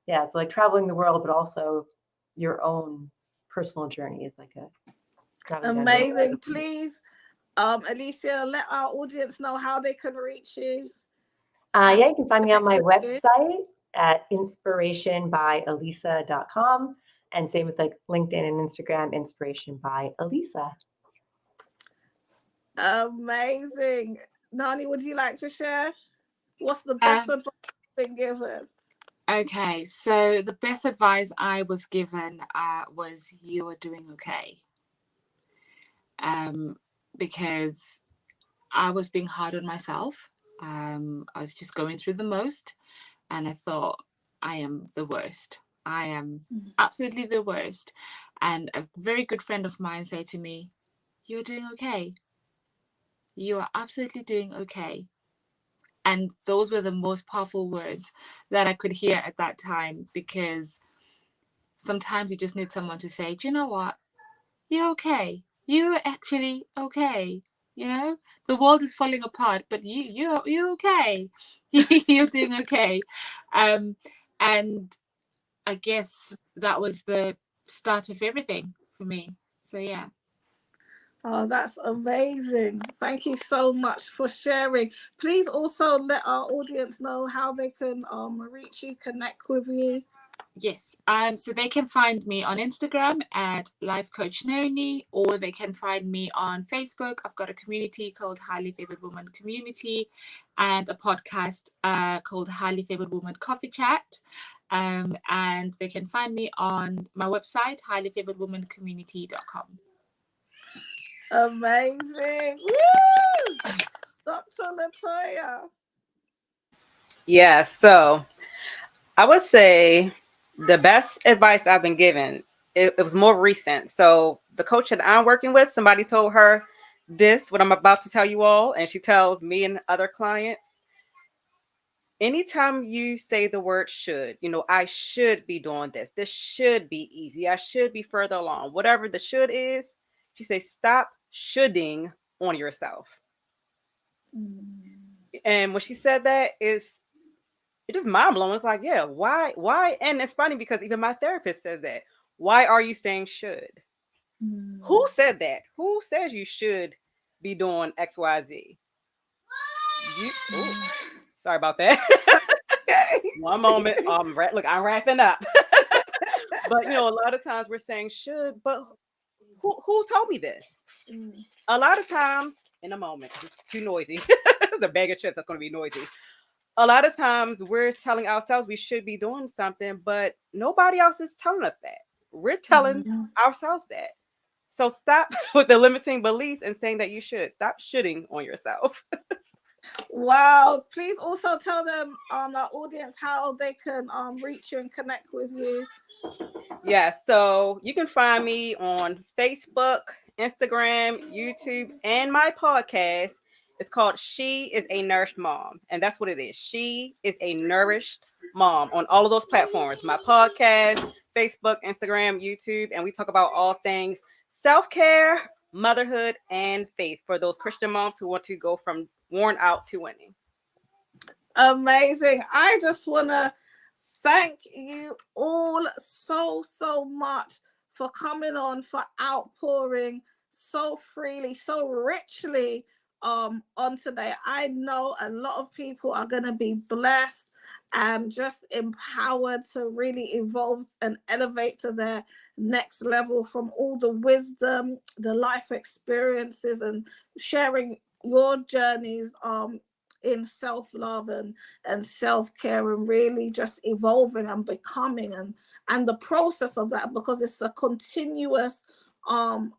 yeah, so like traveling the world, but also your own personal journey is like amazing. Please, Alicia, let our audience know how they can reach you. Yeah, you can find me on my website at inspirationbyalisa.com, and same with like LinkedIn and Instagram, Inspiration by Alisa. Amazing. Nani, would you like to share? What's the best advice you've been given? Okay, so the best advice I was given was you are doing okay. Because I was being hard on myself. I was just going through the most, and I thought, I am the worst. I am absolutely the worst. And a very good friend of mine said to me, you're doing okay. You are absolutely doing okay. And those were the most powerful words that I could hear at that time, because sometimes you just need someone to say, do you know what? You're okay. You're actually okay. You know, the world is falling apart, but you're okay. You're doing okay. And I guess that was the start of everything for me. So yeah. Oh, that's amazing. Thank you so much for sharing. Please also let our audience know how they can reach you, connect with you. Yes. So they can find me on Instagram at Life Coach Noni, or they can find me on Facebook. I've got a community called Highly Favored Woman Community, and a podcast called Highly Favored Woman Coffee Chat. And they can find me on my website, highlyfavoredwomancommunity.com. Amazing. Woo! Dr. Latoya. Yeah, so I would say the best advice I've been given, it was more recent. So the coach that I'm working with, somebody told her this, what I'm about to tell you all, and she tells me and other clients, anytime you say the word should, I should be doing this. This should be easy. I should be further along. Whatever the should is, she says, stop shoulding on yourself. And when she said that, it just mind blowing. It's like, yeah, why? And it's funny because even my therapist says that. Why are you saying should? Who said that? Who says you should be doing X, Y, Z? Sorry about that. One moment. I'm wrapping up. But a lot of times we're saying should, but who told me this? A lot of times, in a moment, it's too noisy. The bag of chips that's going to be noisy. A lot of times we're telling ourselves we should be doing something, but nobody else is telling us that. We're telling ourselves that. So stop with the limiting beliefs and saying that you should. Stop shoulding on yourself. Wow. Please also tell them, our audience, how they can reach you and connect with you. Yeah, so you can find me on Facebook, Instagram, YouTube, and my podcast. It's called She is a Nourished Mom. And that's what it is. She is a nourished mom on all of those platforms. My podcast, Facebook, Instagram, YouTube. And we talk about all things self-care, motherhood, and faith for those Christian moms who want to go from worn out to winning. Amazing. I just want to thank you all so much for coming on, for outpouring so freely, so richly on today. I know a lot of people are going to be blessed and just empowered to really evolve and elevate to their next level from all the wisdom, the life experiences, and sharing your journeys in self-love and self-care, and really just evolving and becoming and the process of that, because it's a continuous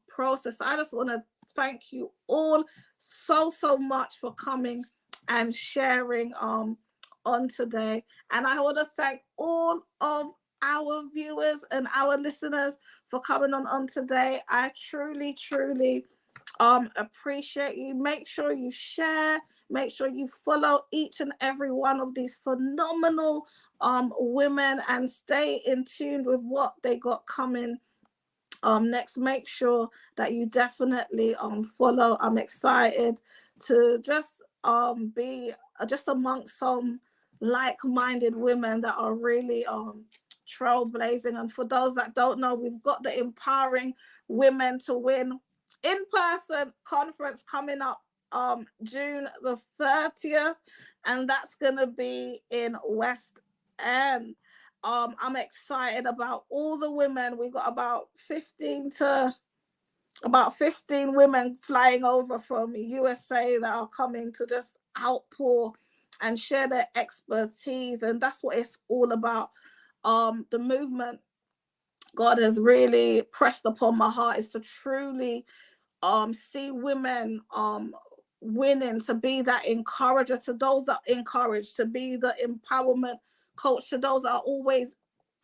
process. I just want to thank you all so much for coming and sharing on today. And I want to thank all of our viewers and our listeners for coming on today. I truly appreciate you. Make sure you share. Make sure you follow each and every one of these phenomenal women and stay in tune with what they got coming next, make sure that you definitely follow. I'm excited to just be just amongst some like-minded women that are really trailblazing. And for those that don't know, we've got the Empowering Women to Win in-person conference coming up June the 30th, and that's gonna be in West End. I'm excited about all the women. We've got about 15 women flying over from USA that are coming to just outpour and share their expertise. And that's what it's all about. The movement God has really pressed upon my heart is to truly see women winning, to be that encourager to those that encourage, to be the empowerment coach to those that are always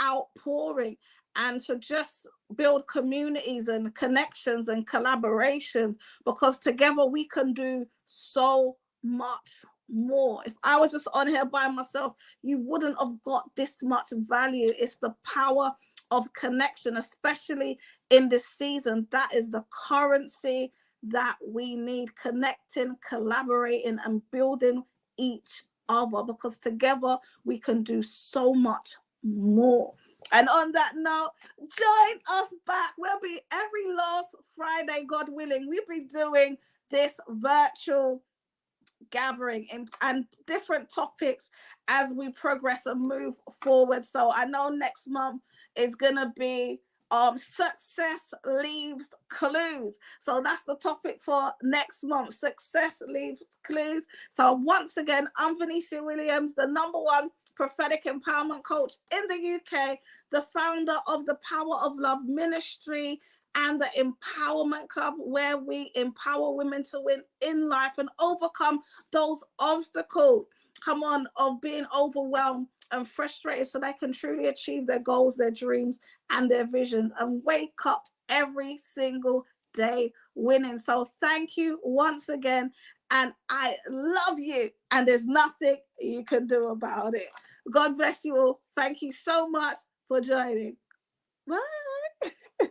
outpouring, and to just build communities and connections and collaborations, because together we can do so much more. If I was just on here by myself, you wouldn't have got this much value. It's the power of connection, especially in this season. That is the currency that we need: connecting, collaborating, and building each other, because together we can do so much more. And on that note, join us back. We'll be every last Friday, God willing. We'll be doing this virtual gathering and different topics as we progress and move forward. So I know next month is gonna be success leaves clues. So that's the topic for next month: success leaves clues. So once again, I'm Venesia Williams, the #1 prophetic empowerment coach in the UK, the founder of the Power of Love Ministry and the Empowerment Club, where we empower women to win in life and overcome those obstacles, come on, of being overwhelmed and frustrated, so they can truly achieve their goals, their dreams, and their visions, and wake up every single day winning. So thank you once again, and I love you, and there's nothing you can do about it. God bless you all. Thank you so much for joining. Bye.